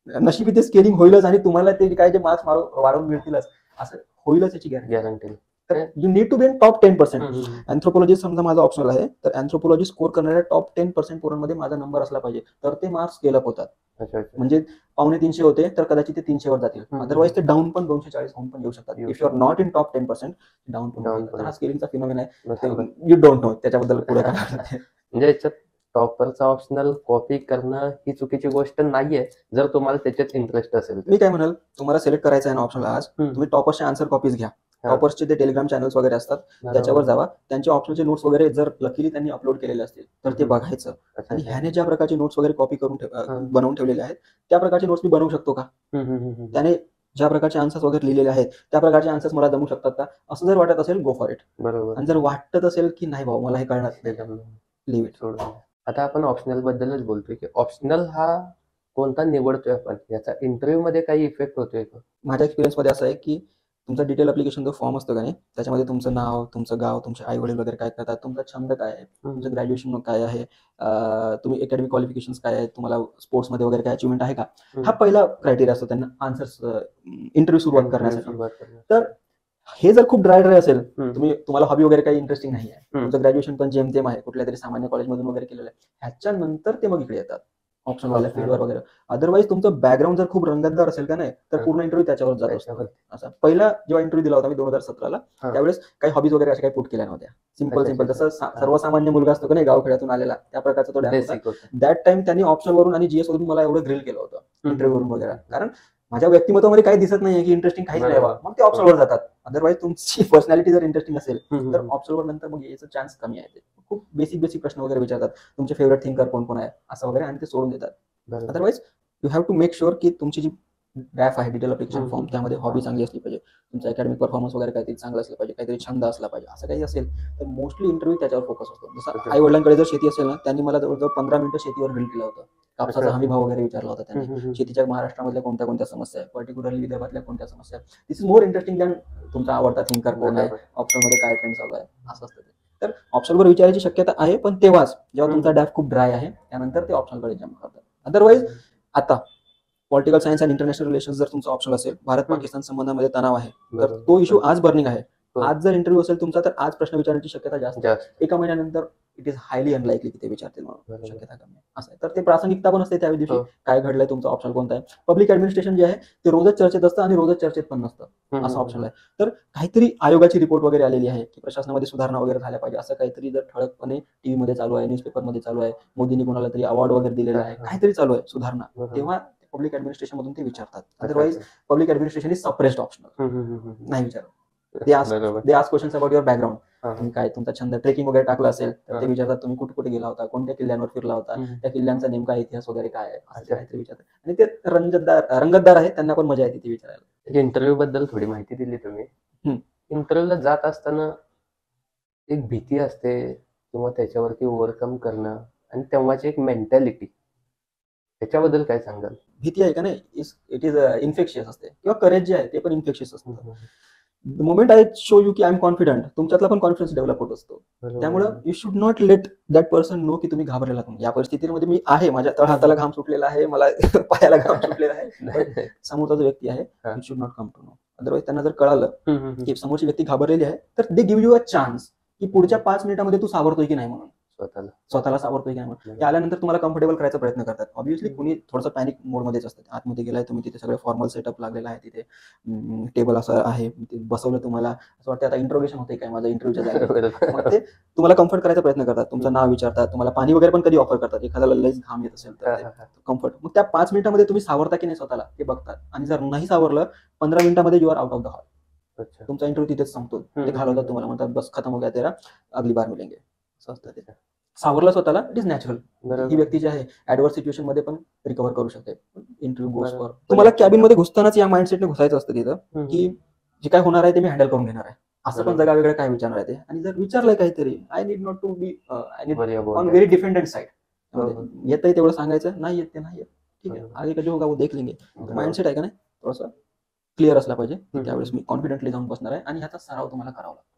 नशिबी ते स्केलिंग होईलच आणि तुम्हाला ते काय जे मार्क्स वाढवून मिळतीलच असं होईलच याची गॅरंटी. तर you need to be in top 10%. Anthropology समजा माझा ऑप्शनल आहे तर अँथ्रोपॉलॉजी स्कोर करणाऱ्या टॉप 10% पोरांमध्ये माझा नंबर असला पाहिजे, तर ते मार्क्स स्केल अप होतात. म्हणजे 250 होते तर कदाचित ते 300 वर जातील, अदरवाईज ते डाऊन पण 240 होऊन पण येऊ शकतात. If you are not in top 10% down पण. हा स्केलिंगचा फिनॉमिना आहे, यू डोंट नो त्याच्याबद्दल पुढे काय. म्हणजे याच्यात टॉपरचा ऑप्शनल कॉपी करणं ही चुकीची गोष्ट नाहीये जर तुम्हाला त्याच्यात इंटरेस्ट असेल. मी काय म्हणाल, तुम्हाला सिलेक्ट करायचं आहे ना ऑप्शनल आज, तुम्ही टॉपरचे आन्सर कॉपीज घ्या. टॉपर्सचे ते टेलिग्राम चॅनल्स वगैरे असतात त्याच्यावर जावा, त्यांचे ऑप्शनचे नोट्स वगैरे जर लकीली त्यांनी अपलोड केलेले असतील तर ते बघायचं. आणि ह्याने ज्या प्रकारचे नोट्स वगैरे कॉपी करून बनवून ठेवलेले आहेत त्या प्रकारचे नोट्स मी बनवू शकतो का, त्याने ज्या प्रकारचे आन्सर्स वगैरे लिहिलेले आहेत त्या प्रकारचे आन्सर्स मला जमू शकतात का, असं जर वाटत असेल गो फॉर इट. आणि जर वाटत असेल की नाही भाऊ मला हे कळणार नाही, लिव्ह इट. आता आपण ऑप्शनल बद्दलच बोलतोय की ऑप्शनल हा कोणता निवडतोय आपण, याचा इंटरव्ह्यू मध्ये काही इफेक्ट होतोय का? माझ्या एक्सपिरियन्स मध्ये असं आहे की तुमचा डिटेल अप्लिकेशन जो फॉर्म असतो का नाही, त्याच्यामध्ये तुमचं नाव, तुमचं गाव, तुमचे आई वडील वगैरे काय करतात, तुमचा छंद काय आहे, तुमचं ग्रॅज्युएशन काय आहे, तुम्ही अकॅडमिक क्वालिफिकेशन्स काय आहे, तुम्हाला स्पोर्ट्समध्ये वगैरे काय अचिव्हमेंट आहे का, हा पहिला क्रायटेरिया असतो त्यांना आन्सर्स इंटरव्ह्यू सुरुवात करण्यासाठी. तर हे जर खूप ड्राय असेल, तुम्हाला हॉबी वगैरे काही इंटरेस्टिंग नाही आहे, तुमचं ग्रॅज्युएशन पण जेमतेम आहे, कुठल्या तरी सामान्य कॉलेजमधून वगैरे केलेलं आहे, ह्याच्यानंतर ते मग इकडे येतात. ऑप्शन वाल्या फील्डवर वगैरे. अदरवाईज तुमचं बॅकग्राऊंड जर खूप रंगतदार असेल का नाही तर पूर्ण इंटरव्ह्यू त्याच्यावर जात असतो. असा पहिला जेव्हा इंटरव्ह्यू दिला होता मी 2017ला, त्यावेळेस काही हॉबीज वगैरे अशा काही पुट केल्या नव्हत्या. सिंपल जसं सर्वसामान्य मुलगा असतो का नाही गावखेड्यातून आलेला त्या प्रकारचा तो डॅप होता. दॅट टाइम त्यांनी ऑप्शन वरून आणि जीएस वरून मला एवढं ग्रिल केलं होतं इंटरव्ह्यू वरून वगैरे, कारण माझ्या व्यक्तिमत्वामध्ये काही दिसत नाहीये की इंटरेस्टिंग काहीच नाही, मग ते ऑप्शनवर जातात. अदरवाईज तुमची पर्सनॅलिटी जर इंटरेस्टिंग असेल तर ऑप्शनवर नंतर मग याचा चान्स कमी आहे. खूप बेसिक प्रश्न वगैरे विचारतात, तुमचे फेवरेट थिंकर कोण कोण आहे असं वगैरे, आणि ते सोडून देतात. Otherwise you have to make sure की तुमची जी ड्रॅफ्ट आहे डिटेल अप्लिकेशन फॉर्म त्यामध्ये हॉबी चांगली असली पाहिजे, तुमचा अकॅडमिक परफॉर्मन्स वगैरे काहीतरी चांगलं असलं पाहिजे, काहीतरी छंद असला पाहिजे. असं काही असेल तर मोस्टली इंटरव्ह्यू त्याच्यावर फोकस असतो. जसं आई वडिलांकडे जर शेती असेल ना, त्यांनी मला जवळजवळ 15 मिनिटं शेतीवर ड्रिल केलं होतं. कापसाचा हमी भाव वगैरे विचारला होता त्यांनी, शेतीच्या महाराष्ट्रामधल्या कोणत्या कोणत्या समस्या आहेत, पर्टिक्युलरली विदर्भातल्या कोणत्या समस्या आहेत. दिस इज मोर इंटरेस्टिंग दॅन तुमचा आवडता थिंकर कोण आहे, ऑप्शनमध्ये काय ट्रेंड चालू आहे, असं असतं. तर ऑप्शनवर विचारायची शक्यता आहे, पण तेव्हाच जेव्हा तुमचा डॅफ खूप ड्राय आहे त्यानंतर ते ऑप्शनकडे जम्प करतात. अदरवाईज आता पॉलिटिकल सायन्स आणि इंटरनॅशनल रिलेशन जर तुमचा ऑप्शन असेल, भारत पाकिस्तान संबंधामध्ये तणाव आहे, तर तो इश्यू आज बर्निंग आहे. आज जर इंटरव्ह्यू असेल तुमचा तर आज प्रश्न विचारण्याची शक्यता जास्त आहे. एका महिन्यानंतर इट इज हायली अनलाइकली की ते विचारतील म्हणून, शक्यता कमी आहे. असं आहे. तर ते प्रासंगिकता पण असते त्या दिवशी, काय घडलंय, तुमचा ऑप्शन कोणता आहे. पब्लिक ऍडमिनिस्ट्रेशन जे आहे ते रोजच चर्चेत असतं आणि रोजच चर्चेत पण नसतं, असं ऑप्शन आहे. तर काहीतरी आयोगाची रिपोर्ट वगैरे आलेली आहे की प्रशासनामध्ये सुधारणा वगैरे झाल्या पाहिजे, असं काहीतरी जर ठळकपणे टीव्ही मध्ये चालू आहे, न्यूजपेपरमध्ये चालू आहे, मोदींनी कोणाला तरी अवॉर्ड वगैरे दिलेला आहे, काहीतरी चालू आहे सुधारणा, तेव्हा पब्लिक ऍडमिनिस्ट्रेशन मधून ते विचारतात. Otherwise public administration is suppressed optional, नाही विचारत. They ask questions about your background, तुम्ही काय तुमचा छंद ट्रेकिंग वगैरे टाकला असेल तर ते विचारतात तुम्ही कुठे कुठे गेला होता, कोणत्या किल्ल्यांवर फिरला होता, त्या किल्ल्यांचा नेमका इतिहास वगैरे काय आहे, असं काहीतरी विचारतात. आणि ते रंगतदार आहे, त्यांना पण मजा येते ते विचारायला. इंटरव्ह्यू बद्दल थोडी माहिती दिली तुम्ही. इंटरव्ह्यूला जात असताना एक भीती असते किंवा त्याच्यावरती ओव्हरकम करणं आणि तेव्हाची एक मेंटॅलिटी, त्याच्याबद्दल काय सांगाल? भीती आहे का नाही, इट इज इन्फेक्शियस असते, किंवा करेज जे आहे ते पण इन्फेक्शियस असतं. The moment I show you की आय एम कॉन्फिडंट, तुमच्यातला पण कॉन्फिडन्स डेव्हलप होत असतो. त्यामुळे you should not let that person know की तुम्ही घाबरलेला. या परिस्थितीमध्ये मी आहे, माझ्या तळहाताला घाम सुटलेला आहे, मला पायाला घाम सुटलेला आहे, समोरचा जो व्यक्ती आहे you should not come to know. Otherwise त्यांना जर कळालं की समोरची व्यक्ती घाबरलेली आहे तर they give you a chance की पुढच्या 5 मिनिटांमध्ये तू सावरतोय की नाही म्हणून, स्वतःला सावरतोय की नाही म्हणून. ते आल्यानंतर तुम्हाला कम्फर्टेबल करायचा प्रयत्न करतात. ऑब्व्हियसली कुणी थोडंसं पॅनिक मोडमध्येच असतं. आतमध्ये गेलाय तुम्ही, तिथे सगळं फॉर्मल सेटअप लागलेला आहे, तिथे टेबल असं आहे, बसवलं तुम्हाला, असं वाटतं आता इंट्रोगेशन होते काय माझं इंटरव्ह्यूच्या जागी. मग ते तुम्हाला कम्फर्ट करायचा प्रयत्न करतात, तुमचं नाव विचारतात, तुम्हाला पाणी वगैरे पण कधी ऑफर करतात, एखाद्याला लयच घाम येत असेल तर कम्फर्ट. मग त्या 5 मिनिटांमध्ये तुम्ही सावरता की नाही स्वतःला ते बघतात, आणि जर नाही सावरलं 15 मिनिटांमध्ये you are out of the hall. तुमचा इंटरव्ह्यू तिथेच संपतो. ते घालवतात तुम्हाला, म्हणतात बस खतम हो गया तेरा, अगली बार मिलेंगे, असं असतं. ते सावरलं स्वतःला, इट इज नॅचरल. ही व्यक्ती जी आहे ऍडव्हर्स सिच्युएशन मध्ये पण रिकव्हर करू शकते. इंटरव्ह्यू गोस फॉर, तुम्हाला कॅबिन मध्ये घुसतानाच या माइंडसेटने घुसायचं असतं तिथं की जे काय होणार आहे ते मी हँडल करून घेणार आहे, असं पण जगा वेगळं काय विचारणार आहे ते. आणि जर विचारलंय काहीतरी, I need not to be on very defendant side. येतंय तेवढं सांगायचं, नाही येत ते नाही येत, ठीक आहे, आगे का जो होगा वो देख लेंगे. माइंडसेट आहे का नाही थोडंसं क्लिअर असला पाहिजे. त्यावेळेस मी कॉन्फिडेंटली जाऊन बसणार आहे, आणि ह्याचा सराव तुम्हाला करावा लागतो.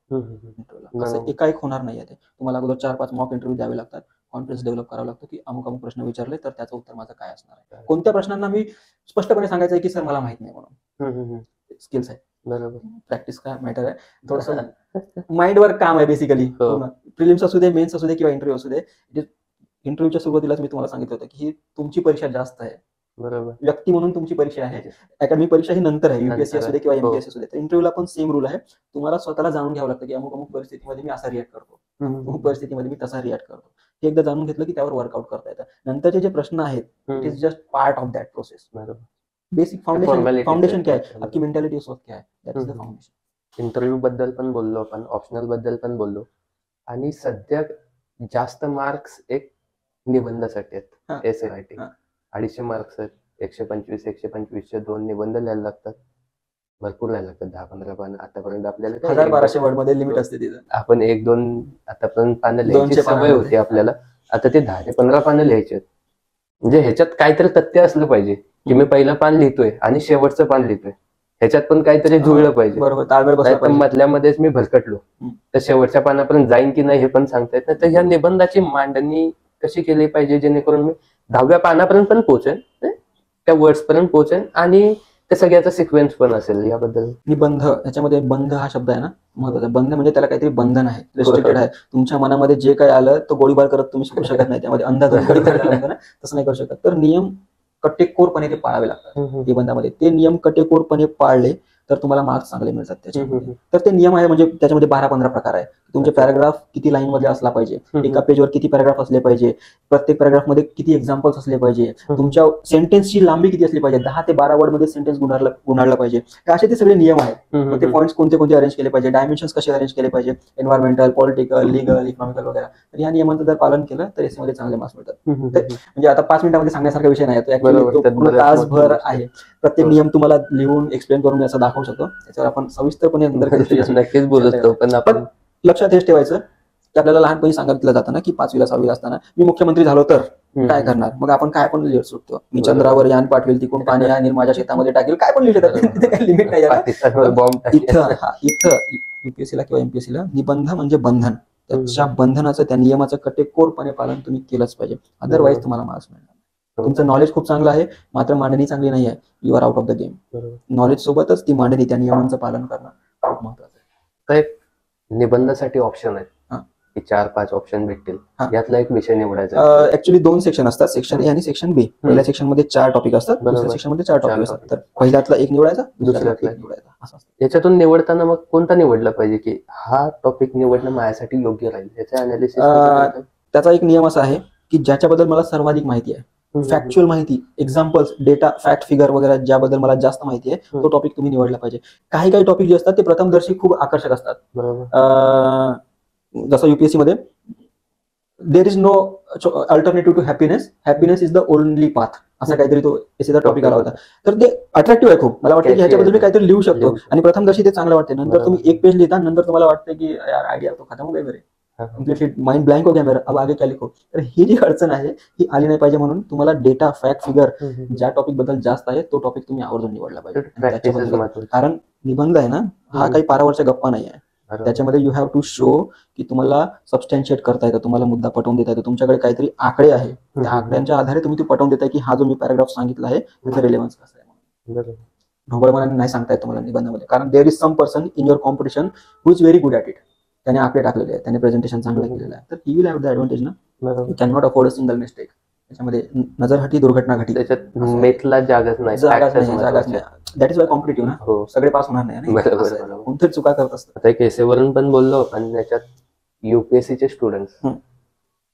असं एकाएक होणार नाहीये ते. तुम्हाला अगोदर 4-5 मॉक इंटरव्ह्यू द्यावे लागतात, कॉन्फिडन्स डेव्हलप करावं लागतं की अमुक अमुक प्रश्न विचारले तर त्याचं उत्तर माझं काय असणार आहे. कोणत्या प्रश्नांना मी स्पष्टपणे सांगायचं आहे की सर मला माहित नाही म्हणून. स्किल्स आहे, बरोबर. प्रॅक्टिस काय मॅटर आहे, थोडंसं माइंडवर काम आहे बेसिकली. प्रिलिम्स असू दे, मेन्स असू दे किंवा इंटरव्ह्यू असू दे, इंटरव्ह्यूच्या सुरुवातीलाच मी तुम्हाला सांगितलं होतं की ही तुमची परीक्षा जास्त आहे, बरोबर. व्यक्ती म्हणून तुमची परीक्षा आहे, अकॅडमिक परीक्षा ही नंतर आहे, युपीएससी असू दे किंवा एमपीएससी असू दे. तर इंटरव्ह्यूला पण सेम रूल आहे, तुम्हाला स्वतःला जाणून घ्यावं लागतं की अमुक अमुक परिस्थितीमध्ये मी असा रिॲक्ट करतो, अमुक परिस्थितीमध्ये मी तसा रिॲक्ट करतो. हे एकदा जाणून घेतलं की त्यावर वर्कआउट करता येतं. नंतरचे जे प्रश्न आहेत it is just part of that process. Basic foundation काय आहे, आपकी मेंटॅलिटी उस वक्त क्या है, that is the foundation. Interview बद्दल पण बोललो आपण, ऑप्शनल बद्दल पण बोललो, आणि सध्या जास्त मार्क्स एक निबंधासाठी आहेत. SAIT 250 मार्क्स आहेत, 125 2 निबंध लिहायला लागतात, भरपूर लिहायला लागतात, 10-15 पानं. आतापर्यंत आपल्याला 1200 वर्ड मध्ये लिमिट असते तिथं. आपण 1-2 आतापर्यंत पानं लिहायची सवय होती आपल्याला, आता ते 10 ते 15 पानं लिहायचे. म्हणजे ह्याच्यात काहीतरी तथ्य असलं पाहिजे की मी पहिलं पान लिहितोय आणि शेवटचं पान लिहितोय, ह्याच्यात पण काहीतरी जुळलं पाहिजे. बरोबर. मधल्यामध्येच मी भरकटलो तर शेवटच्या पानापर्यंत जाईन की नाही हे पण सांगता येत नाही. तर ह्या निबंधाची मांडणी कशी केली पाहिजे जेणेकरून मी 10व्या पानापर्यंत पण पोहोचेन, त्या वर्ड्स पर्यंत पोहोचेन, आणि ते सगळ्याचा सिक्वेन्स पण असेल याबद्दल. निबंध, याच्यामध्ये बंध हा शब्द आहे ना महत्वाचा. बंध म्हणजे त्याला काहीतरी बंधन आहे, रेस्ट्रिक्टेड आहे. तुमच्या मनामध्ये जे काही आलं तो गोळीबार करत तुम्ही शिकू शकत नाही, त्यामध्ये अंधाधुंद तसं नाही करू शकत. तर नियम कटेकोरपणे ते पाळावे लागतात निबंधामध्ये. ते नियम कटेकोरपणे पाळले तर तुम्हाला मार्क्स चांगले मिळतात त्याच्यामध्ये. तर ते नियम आहे, म्हणजे त्याच्यामध्ये 12-15 प्रकार आहे. तुमचे पॅराग्राफ किती लाईन मध्ये असला पाहिजे, एका पेजवर किती पॅराग्राफ असले पाहिजे, प्रत्येक पॅराग्राफ मध्ये किती एक्झाम्पल्स असले पाहिजे, तुमच्या सेंटेन्सची लांबी किती असली पाहिजे, 10 ते 12 वर्ड मध्ये सेंटेन्स गुणाळला पाहिजे. असे ते सगळे नियम आहेत. ते पॉईंट्स कोणते कोणते अरेंज केले पाहिजे, डायमेन्शन्स कसे अरेंज केले पाहिजे, एन्व्हायरमेंटल, पॉलिटिकल, लीगल, इकॉनॉमिकल वगैरे. तर या नियमांचं जर पालन केलं तर याच्यामध्ये चांगले मार्क्स मिळतात. म्हणजे आता 5 मिनिटांमध्ये सांगण्यासारखा विषय नाही, पूर्ण तासभर आहे. प्रत्येक नियम तुम्हाला लिहून एक्सप्लेन करून मी असं दाखवू शकतो. त्याच्यावर आपण सविस्तरपणे नक्कीच बोलतो. पण आपण लक्षात हेच ठेवायचं की आपल्याला लहानपणी सांगितलं जातं ना की 5वी 6वी असताना मी मुख्यमंत्री झालो तर काय करणार, मग आपण काय पण लिहित सुटतो. मी चंद्रावर यान पाठवेल, तिकडून पाणी आणि माझ्या शेतामध्ये टाकेल, काय पण लिहित काही लिमिट नाही. इथं युपीएससीला किंवा एमपीएससीला निबंध म्हणजे बंधन, त्याच्या बंधनाचं, त्या नियमाचं कटेकोरपणे पालन तुम्ही केलंच पाहिजे, अदरवाईज तुम्हाला मार्क्स मिळणार. तुमचं नॉलेज खूप चांगलं आहे मात्र मांडणी चांगली नाही आहे, you are out of the game. Knowledge सोबतच ती मांडणी, त्या नियमांचं पालन करणं खूप महत्वाचं आहे. निबंधासाठी ऑप्शन आहेत की 4-5 ऑप्शन भेटतील, यातला एक विषय निवडायचा. ऍक्च्युली 2 सेक्शन असतात, सेक्शन ए आणि सेक्शन बी. पहिल्या सेक्शन मध्ये 4 टॉपिक असतात, दुसऱ्या सेक्शन मध्ये 4 टॉपिक असतात. तर पहिल्यातला एक निवडायचा, दुसऱ्यातला एक निवडायचा, असं असतं. याच्यातून निवडताना मग कोणता निवडला पाहिजे की हा टॉपिक निवडणं माझ्यासाठी योग्य राहील, याचा अनालिसिस? त्याचा एक नियम असा आहे की ज्याच्याबद्दल मला सर्वाधिक माहिती आहे, फॅक्च्युअल माहिती, एक्झाम्पल्स, डेटा, फॅक्ट, फिगर वगैरे ज्याबद्दल मला जास्त माहिती आहे, तो टॉपिक तुम्ही निवडला पाहिजे. काही काही टॉपिक जे असतात ते प्रथमदर्शी खूप आकर्षक असतात. जसं युपीएससी मध्ये there is no alternative to happiness, happiness is the only path, असा काहीतरी तो एसीचा टॉपिक आला होता. तर ते अट्रॅक्टिव्ह आहे खूप. मला वाटतं की ह्याच्याबद्दल मी काहीतरी लिहू शकतो, आणि प्रथमदर्शी ते चांगलं वाटते. नंतर तुम्ही एक पेज लिहिता, नंतर तुम्हाला वाटतं की यार आयडिया तो खतम हो गया मेरे, कम्प्लीटली माइंड ब्लँक हो गया मेरा, अब आगे क्या लिखो. तर ही जी अडचण आहे ही आली नाही पाहिजे, म्हणून तुम्हाला डेटा, फॅक्ट, फिगर ज्या टॉपिक बद्दल जास्त आहे तो टॉपिक तुम्ही आवर्जून निवडला पाहिजे. कारण निबंध आहे ना हा काही पारावरच्या गप्पा नाही आहे. त्याच्यामध्ये यू हॅव टू शो की तुम्हाला सबस्टॅन्शिएट करता येतं, तुम्हाला मुद्दा पटवून देता येतो, तुमच्याकडे काहीतरी आकडे आहे, त्या आकड्यांच्या आधारे तुम्ही ते पटवून देताय की हा जो मी पॅराग्राफ सांगितला आहे त्याचा रिलेव्हन्स कसा आहे. ढोबळमानाने नाही सांगता येत तुम्हाला निबंधामध्ये, कारण there is some person in your competition who is very good at it. त्याने आकडे टाकलेले आहे, त्याने प्रेझेंटेशन चांगलं केलेलं आहे, तर he will have the advantage ना. You can not afford a single mistake. त्याच्यामध्ये नजर हटी दुर्घटना घटी, त्याच्यात मेथला जागाच नाही. दॅट इज वाय कॉम्पिटिटिव्ह ना, सगळे पास होणार नाही, कोणतरी चुका करत असतात. आता एक एसेवरून पण बोललो आपण, त्याच्यात युपीएससीचे स्टुडंट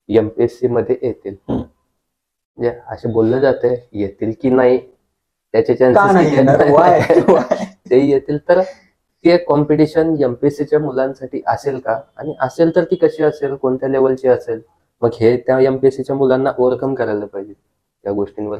एमपीएससी मध्ये येतील, म्हणजे असे बोललं जाते येतील की नाही, त्याचे चान्सेस ते येतील. तर ती एक कॉम्पिटिशन एमपीएससीच्या मुलांसाठी असेल का, आणि असेल तर ती कशी असेल, कोणत्या लेवलची असेल, मग हे त्या एमपीएससीच्या मुलांना ओव्हरकम करायला पाहिजे त्या गोष्टींवर.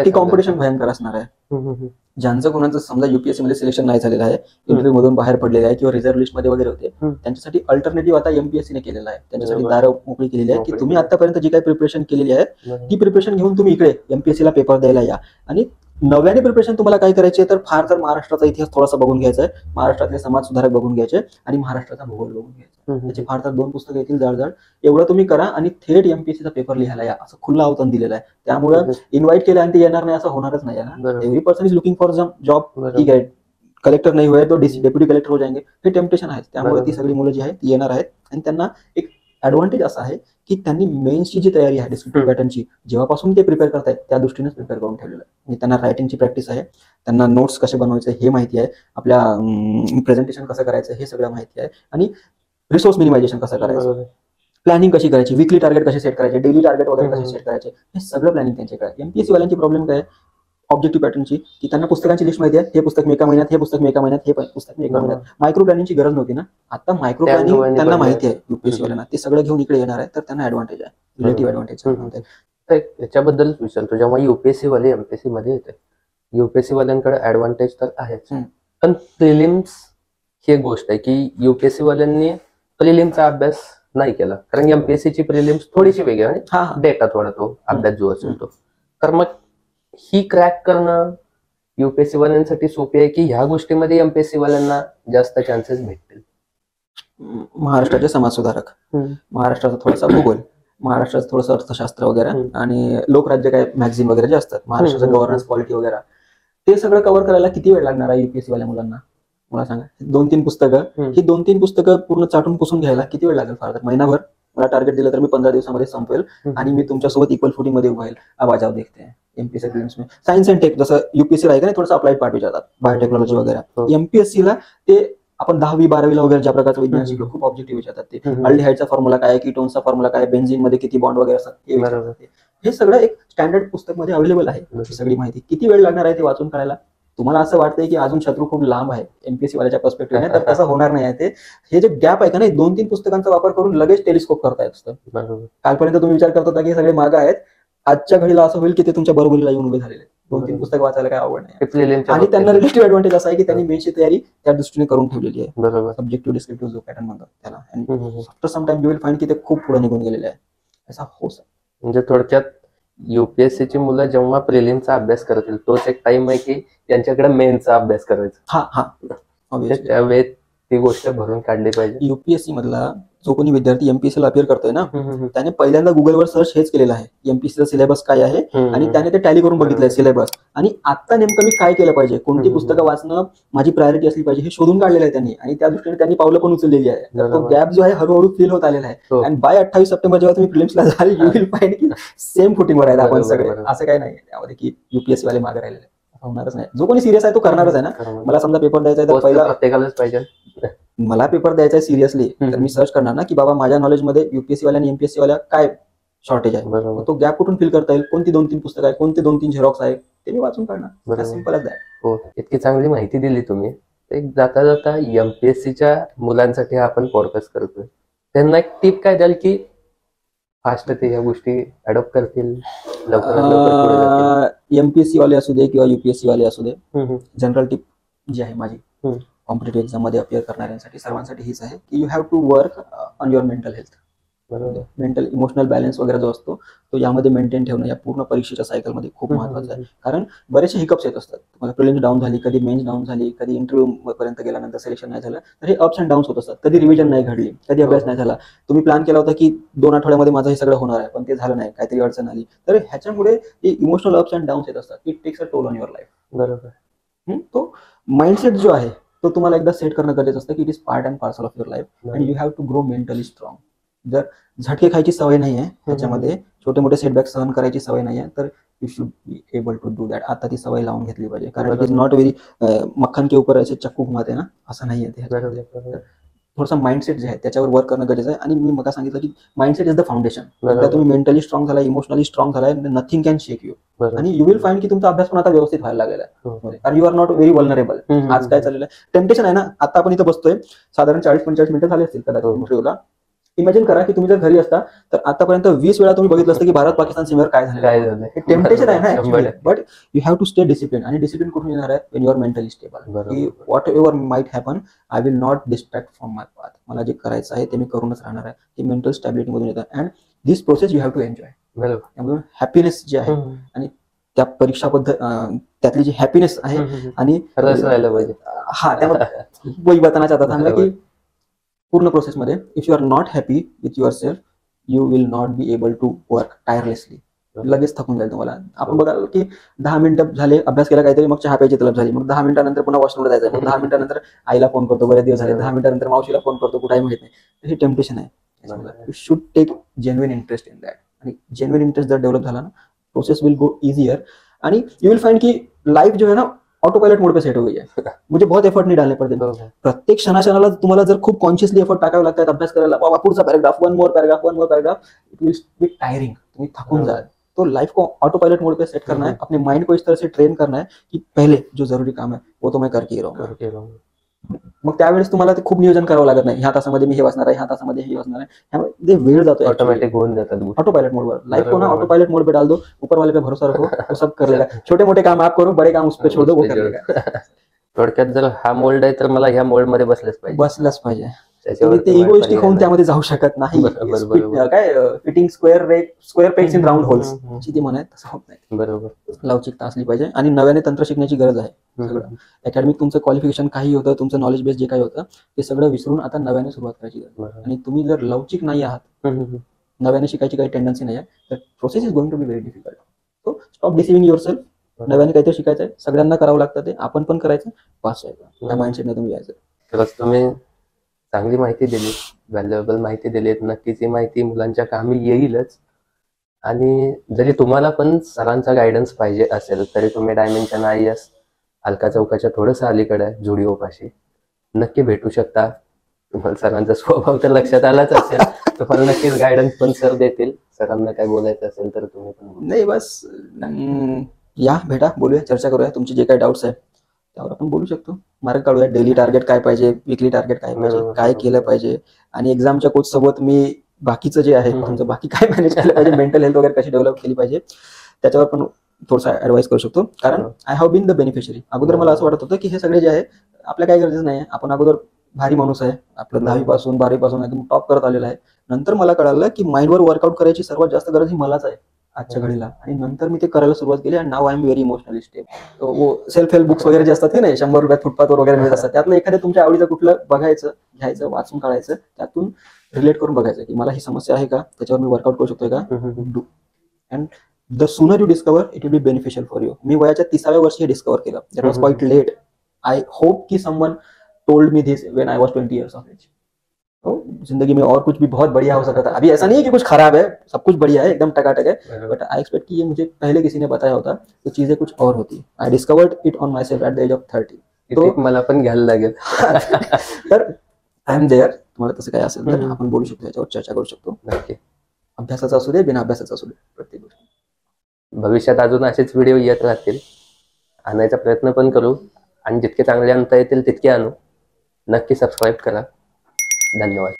ती कॉम्पिटिशन भयंकर असणार आहे. ज्यांचं कोणाचं समजा युपीएससी मध्ये सिलेक्शन नाही झालेलं आहे, इंटरव्ह्यू मधून बाहेर पडलेले आहे किंवा रिझर्व्ह लिस्ट मध्ये वगैरे होते, त्यांच्यासाठी अल्टरनेटिव्ह आता एमपीएससीने केलेला आहे. त्यांच्यासाठी दारं मोकळी केलेली आहे की तुम्ही आतापर्यंत जी काही प्रिपरेशन केलेली आहे ती प्रिपरेशन घेऊन तुम्ही इकडे एमपीएससीला पेपर द्यायला या. आणि नव्याने प्रिपरेशन तुम्हाला काय करायचे तर फार तर महाराष्ट्राचा इतिहास थोडासा बघून घ्यायचा आहे, महाराष्ट्रातले समाज सुधारक बघून घ्यायचे, आणि महाराष्ट्राचा भूगोल बघून घ्यायचा. त्याचे फार तर 2 पुस्तकं येतील जाड. एवढं तुम्ही करा आणि थेट एमपीएससीचा पेपर लिहायला या, असं खुलं आव्हान दिलेलं आहे. त्यामुळे इन्व्हाइट केलं आणि ते येणार नाही असं होणारच नाही ना. Every person is looking for job, ठीक आहे, कलेक्टर नाही होय तो डेप्युटी कलेक्टर हो जाएंगे, हे टेम्पटेशन आहे. त्यामुळे ती सगळी मुलं जी आहेत ती येणार आहेत, आणि त्यांना एक ऍडव्हान्टेज असा आहे की त्यांनी मेन्सची जी तयारी आहे डिस्क्रिप्टिव्ह पॅटर्नची, जेव्हापासून ते प्रिपेअर करतायत त्या दृष्टीनेच प्रिपेअर करून ठेवलेलं आहे. म्हणजे त्यांना रायटिंगची प्रॅक्टिस आहे, त्यांना नोट्स कसे बनवायचे हे माहिती आहे, आपल्या प्रेझेंटेशन कसं करायचं हे सगळं माहिती आहे, आणि रिसोर्स मिनिमायझेशन कसं करायचं, प्लॅनिंग कशी करायची, वीकली टार्गेट कसे सेट करायचे, डेली टार्गेट वगैरे कसे सेट करायचे, हे सगळं प्लॅनिंग त्यांच्याकडे. एमपीएससी वाल्यांची प्रॉब्लेम काय आहे ऑब्जेक्टिव्ह पॅटर्नची, की त्यांना पुस्तकांची लिस्ट माहिती आहे, हे पुस्तक मी एका महिन्यात, हे पुस्तक मी एका महिन्यात, हे पुस्तक मी एका महिन्यात. मायक्रो प्लॅनिंगची गरज नव्हती ना, आता मायक्रो प्लॅनिंग त्यांना माहिती आहे युपीएससी वाल्यांना, ते सगळं घेऊन इकडे येणार आहे, तर त्यांना ऍडव्हान्टेज आहे, रिलेटिव्ह ऍडव्हान्टेज. याच्याबद्दल विचारतो, जेव्हा युपीएससी वाले एमपीएससी मध्ये येते, युपीएससी वाल्यांकडे ऍडव्हान्टेज तर आहेच, पण प्रिलिम्स ही एक गोष्ट आहे की युपीएससी वाल्यांनी प्रिलिम्सचा अभ्यास नाही केला, कारण एमपीएससीची प्रिलिम्स थोडीशी वेगळी आहे, डेटा थोडा तो अभ्यास जो असेल तो. तर मग ही क्रॅक करणं युपीएससी वाल्यांसाठी सोपी आहे की ह्या गोष्टीमध्ये एमपीएससी वाल्यांना जास्त चान्सेस भेटतील? महाराष्ट्राचे समाज सुधारक, महाराष्ट्राचा थोडासा भूगोल, महाराष्ट्राचं थोडंसं अर्थशास्त्र वगैरे, आणि लोकराज्य काय मॅगझिन वगैरे जे असतात, महाराष्ट्राचं गव्हर्नन्स पॉलिटी वगैरे, ते सगळं कव्हर करायला किती वेळ लागणार आहे युपीएससी वाल्या मुलांना मला सांगा. 2-3 पुस्तकं, ही 2-3 पुस्तकं पूर्ण चाटून पुसून घ्यायला किती वेळ लागेल? फार तर महिनाभर. मला टार्गेट दिलं तर मी 15 दिवसामध्ये संपवेल आणि मी तुमच्यासोबत इक्वल फुटिंग मध्ये उभा राहील. आवाज देखते हैं एमपीएससी प्रीलिम्स में सायन्स अँड टेक, जसं युपीएससी राहील का नाही थोडंसं अप्लाइड पार्ट विचारतात, बायोटेक्नॉलॉजी वगैरे. एमपीएससीला ते आपण 10वी-12वीला वगैरे ज्या प्रकारचं विज्ञान शिकलो खूप ऑब्जेक्टिव्ह विचारतात. ते अल्डिहाइडचा फॉर्म्युला काय, कीटोनचा फॉर्म्युला काय, बेन्झिन मध्ये किती बॉन्ड वगैरे असतात हे विचारतात. हे सगळं एक स्टँडर्ड पुस्तक मध्ये अवेलेबल आहे. ही सगळी माहिती किती वेळ लागणार आहे ते वाचून काढायला? तुम्हाला असं वाटतंय की अजून शत्रू खूप लांब आहे एमपीएससी वाल्याच्या पर्स्पेक्टिव्ह, तर तसं होणार नाही आहे. ते हे जे गॅप आहे का नाही, 2-3 पुस्तकांचा वापर करून लगेच टेलिस्कोप करता येत असतं. कालपर्यंत तुम्ही विचार करत होता की सगळे मागं आहेत, आजच्या घडीला असं होईल की ते तुमच्या बरोबरीला येऊन उभे झालेले. 2-3 पुस्तक वाचायला काय आवड नाही. आणि त्यांना रिलेटिव्ह ऍडव्हान्टेज असा आहे की त्यांनी मेन्सची तयारी त्या दृष्टीने करून ठेवलेली आहे. सब्जेक्टिव्ह डिस्क्रिप्टिव्ह जो पॅटर्न म्हणतात त्याला. After some time you will find की ते खूप पुढे निघून गेलेले आहे. असा हो सर. म्हणजे थोडक्यात युपीएससी ची मुलं जेव्हा प्रिलिमचा अभ्यास करतील तोच एक टाइम आहे की त्यांच्याकडे मेनचा अभ्यास करायचा. त्यावेळेस ती गोष्ट भरून काढली पाहिजे. युपीएससी मधला जो कोणी विद्यार्थी एमपीएससी ला अपियर करतोय ना, त्याने पहिल्यांदा गुगलवर सर्च हेच केलेलं आहे, एमपीएससीचा सिलेबस काय आहे, आणि त्याने ते टॅली करून बघितलंय सिलेबस, आणि आता नेमकं मी काय केलं पाहिजे, कोणती पुस्तकं वाचणं माझी प्रायोरिटी असली पाहिजे हे शोधून काढलेलं आहे त्यांनी, आणि त्या दृष्टीने त्यांनी पावलं पण उचललेली आहे. तो गॅप जो आहे हळूहळू फिल होत आलेला आहे. आणि बाय 28 सप्टेंबर जेव्हा तुम्ही प्रिलिम्सला जाल यू विल फाइंड की सेम फुटिंगवर आहेत आपण सगळे. असं काही नाही त्यामध्ये की युपीएससी वाले मागे राहिलेले होणारच नाही. जो कोणी सिरियस आहे तो करणारच आहे ना. मला समजा पेपर द्यायचा आहे तर पहिला प्रत्येकालाच पाहिजे. मला पेपर द्यायचा आहे सिरियसली तर मी सर्च करणार ना की बाबा माझ्या नॉलेजमध्ये युपीएससी वाल्या आणि एमपीएससी वाल्या काय शॉर्टेज आहे, तो गॅप कुठून फिल करता येईल, कोणती 2-3 पुस्तकं आहे, कोणते 2-3 झेरॉक्स आहे ते मी वाचून काढणार. सिंपल आहे. हो, इतकी चांगली माहिती दिली तुम्ही. एक जाता जाता एमपीएससीच्या मुलांसाठी आपण पॉडकास्ट करतोय, त्यांना एक टिप काय द्याल की फास्ट ते या गोष्टी अडॉप्ट करतील, लवकर? एमपीएससी वाले असू दे किंवा युपीएससी वाले असू दे, जनरल टिप जी आहे माझी कॉम्पिटेटिव्ह एक्झाम मध्ये अपियर करणाऱ्यांसाठी सर्वांसाठी हीच आहे की you have to work on your mental health. Mental emotional balance वगैरे जो असतो तो यामध्ये मेंटेन ठेवणं या पूर्ण परीक्षेच्या सायकलमध्ये खूप महत्वाचं आहे. कारण बरेचसे हिकअप्स येत असतात. तुम्हाला प्रिलिम्स डाऊन झाली, कधी मेन्स डाऊन झाली, कधी इंटरव्ह्यू पर्यंत गेल्यानंतर सिलेक्शन नाही झालं, तर हे अप्स अँड डाऊन्स होत असतात. कधी रिव्हिजन नाही घडली, कधी अभ्यास नाही झाला, तुम्ही प्लॅन केला होता की 2 आठवड्यामध्ये माझं हे सगळं होणार आहे पण ते झालं नाही, काहीतरी अडचण आली, तर ह्याच्यामुळे इमोशनल अप्स अँड डाऊन्स येत असतात. It takes a toll on your life. बरोबर. तो माइंडसेट जो आहे तो तुम्हाला एकदा सेट करणं गरजेचं असतं की it is part and parcel of your life and you have to grow mentally strong. जर झटके खायची सवय नाही आहे, त्याच्यामध्ये छोटे मोठे सेटबॅक सहन करायची सवय नाही आहे, तर you should be able to do that. आता ती सवय लावून घेतली पाहिजे. कारण इट इज नॉट व्हेरी मक्खन के ऊपर असे चक्कू घुमाते ना, असं नाही आहे ते. थोडंसं माइंडसेट जे आहे त्याच्यावर वर्क करणं गरजेचं आहे. आणि मी मग सांगितलं की माइंडसेट इज द फाउंडेशन. एकदा तुम्ही मेंटली स्ट्रॉंग झालाय, इमोशनली स्ट्रॉंग झालाय, नथिंग कॅन शेक यू. आणि यू विल फाइंड की तुमचा अभ्यास पण आता व्यवस्थित व्हायला लागलेला आहे. कारण you are not very vulnerable. आज काय चाललेलं आहे, टेम्पटेशन आहे ना. आता आपण इथं बसतोय, साधारण 40-45 मिनिटं झाले असतील कदाचित इंटरव्ह्यूला. इमॅजिन करा की तुम्ही जर घरी असता तर आतापर्यंत 20 वेळा तुम्ही बघितलं असतं की भारत पाकिस्तान सीमेवर काय झालं. हे टेम्पटेशन आहे ना. But you have to stay discipline. आणि डिसिप्लिन कुठून येणार आहे, when you are mentally stable. की whatever might happen I will not distract from my path. मला जे करायचं आहे ते मी करूनच राहणार आहे. ते मेंटल स्टॅबिलिटी मधून येतं. And this process you have to enjoy. त्यामुळे हॅपीनेस जे आहे आणि त्या परीक्षा पद्धत त्यातली जी हॅपीनेस आहे आणि हा त्यामुळे बताना चाहता था की पूर्ण प्रोसेसमध्ये if you are not happy with your self you will not be able to work tirelessly. लगेच थकून जाईल तुम्हाला. आपण बघाल की 10 मिनिटं झाले अभ्यास केला काहीतरी, मग चहा प्यायची तलब झाली, मग 10 मिनिटानंतर पुन्हा वॉशरूमला जायचं, मग 10 मिनिटानंतर आईला फोन करतो, बरेच दिवस झाले, 10 मिनिटानंतर मावशीला फोन करतो, कुठेही माहित नाही. हे टेम्पटेशन आहे. You should take genuine interest in that. आणि जेन्युइन इंटरेस्ट जर डेव्हलप झाला ना, प्रोसेस विल गो इजियर. आणि यू विल फाइंड की लाइफ जो है ना ऑटो पायलट मोड पे सेट हो गई है. मुझे बहुत एफर्ट नहीं डालने पड़ते. प्रत्येक क्षणाला तुम्हाला जर खूप कॉन्शियसली एफर्ट टाकावे लागतात अभ्यास करायला, बाबा पुढचा paragraph, one more paragraph, it will B tiring. तुम्ही थकून जाल. तो लाइफ को ऑटो पायलट मोड पे सेट करना है, अपने माइंड को इस तरह से ट्रेन करना है कि पहले जो जरूरी काम है वो तो मैं करके ही रहूंगा. मग त्यावेळेस तुम्हाला ते खूप नियोजन करावं लागत नाही. ह्या तासामध्ये मी हे वाचणार आहे, ह्या तासामध्ये हे वाचणार आहे. त्यामुळे वेळ जातो, ऑटोमॅटिक होऊन जातात ऑटो पायलट मोड पर. लाइफ को ना ऑटो पायलट मोड पे डाल दो, ऊपर वाले पे भरोसा रखो, वो सब कर लेगा. छोटे मोठे काम आप करो, बड़े काम उस पे छोड़ दो, वो कर लेगा. थोडक्यात जर हा मोल्ड आहे तर मला ह्या मोल्ड मध्ये बसलंच पाहिजे. तुम्ही ते इगोइस्टिक होऊन त्यामध्ये जाऊ शकत नाही. काय fitting square pegs in round holes ती म्हणाय तसं होत नाही. बरोबर. लवचिकता असली पाहिजे आणि नव्याने तंत्र शिकण्याची गरज आहे. सगळं अकॅडमिक तुमचं क्वालिफिकेशन काही होतं, तुमचं नॉलेज बेस जे काही होतं ते सगळं विसरून आता नव्याने सुरुवात करायची गरज. आणि तुम्ही जर लवचिक नाही आहात, नव्याने शिकायची काही टेंडन्सी नाही आहे, तर process is going to be very difficult. So stop deceiving yourself. नव्याने काहीतरी शिकायचं आहे, सगळ्यांना करावं लागतं, ते आपण पण करायचं, पास व्हायचं, या माइंडसेटने तुम्ही यायचं. खरंच तुम्ही चांगली माहिती दिली, व्हॅल्युएबल माहिती दिली. नक्कीच ही माहिती मुलांच्या कामी येईलच. आणि जरी तुम्हाला पण सरांचा गायडन्स पाहिजे असेल तरी तुम्ही डायमेन्शन IAS अलका चौकाच्या थोडंसं अलीकडे जुडिओ पाशी नक्की भेटू शकता. तुम्हाला सरांचा स्वभाव तर लक्षात आलाच असेल. तुम्हाला नक्कीच गायडन्स पण सर देतील. सरांना काय बोलायचं असेल तर तुम्ही पण बोला. नाही बस या भेटा, बोलूया, चर्चा करूया, तुमचे जे काही डाऊट्स आहेत त्यावर आपण बोलू शकतो, मार्ग काढूया. डेली टार्गेट काय पाहिजे, वीकली टार्गेट काय पाहिजे, काय केलं पाहिजे, आणि एक्झामच्या कोच सोबत मी बाकीचं जे आहे तुमचं बाकी काय मॅनेज केलं पाहिजे, मेंटल हेल्थ वगैरे कशी डेव्हलप केली पाहिजे, त्याच्यावर पण थोडासा ऍडवाइस करू शकतो. कारण I have been the beneficiary. अगोदर मला असं वाटत होतं की हे सगळे जे आहे आपल्या काही गरजेचं नाही, आपण अगोदर भारी माणूस आहे, आपलं 10वी पासून 12वी पासून एकदम टॉप करत आलेलं आहे. नंतर मला कळालं की माइंडवर वर्कआउट करायची सर्वात जास्त गरज ही मलाच आहे आजच्या घडीला, आणि नंतर मी ते करायला सुरुवात केली. आणि नाव I am very emotionally stable. Self help books वगैरे जे असतात की नाही, 100 रुपयात फुटपाथवर वगैरे मिळत असतात, त्यातलं एखाद्या तुमच्या आवडीचं कुठलं बघायचं, घ्यायचं, वाचून काढायचं, त्यातून रिलेट करून बघायचं की मला ही समस्या आहे का, त्याच्यावर मी वर्कआउट करू शकतोय का. And the sooner you discover it will be beneficial for you. मी वयाच्या 30व्या वर्षी हे डिस्कवर केलं. That was quite late. I hope की someone told me this when I was 20 years of age. तो जिंदगी में और कुछ भी बहुत बढ़िया हो सकता था. अभी ऐसा नहीं है कि कुछ खराब है, सब कुछ बढ़िया है, एकदम टकाटक है, बट आई एक्सपेक्ट कि ये मुझे पहले किसी ने बताया होता तो चीजें कुछ और होती. I discovered it on my self at the age of 30. तो मला पण घ्यायला लागेल. तर आय एम देअर. तुम्हाला तसं काय असेल तर आपण बोलू शकतो, याच्यावर चर्चा करू शकतो. नक्की. अभ्यासाचा असू दे, बिना अभ्यासाचा असू दे, प्रत्येक गोष्ट. भविष्यात अजून असेच व्हिडिओ येत राहतील, आणायचा प्रयत्न पण करू, आणि जितके चांगले आणता येतील तितके आणू. नक्की सबस्क्राईब करा. धन्यवाद.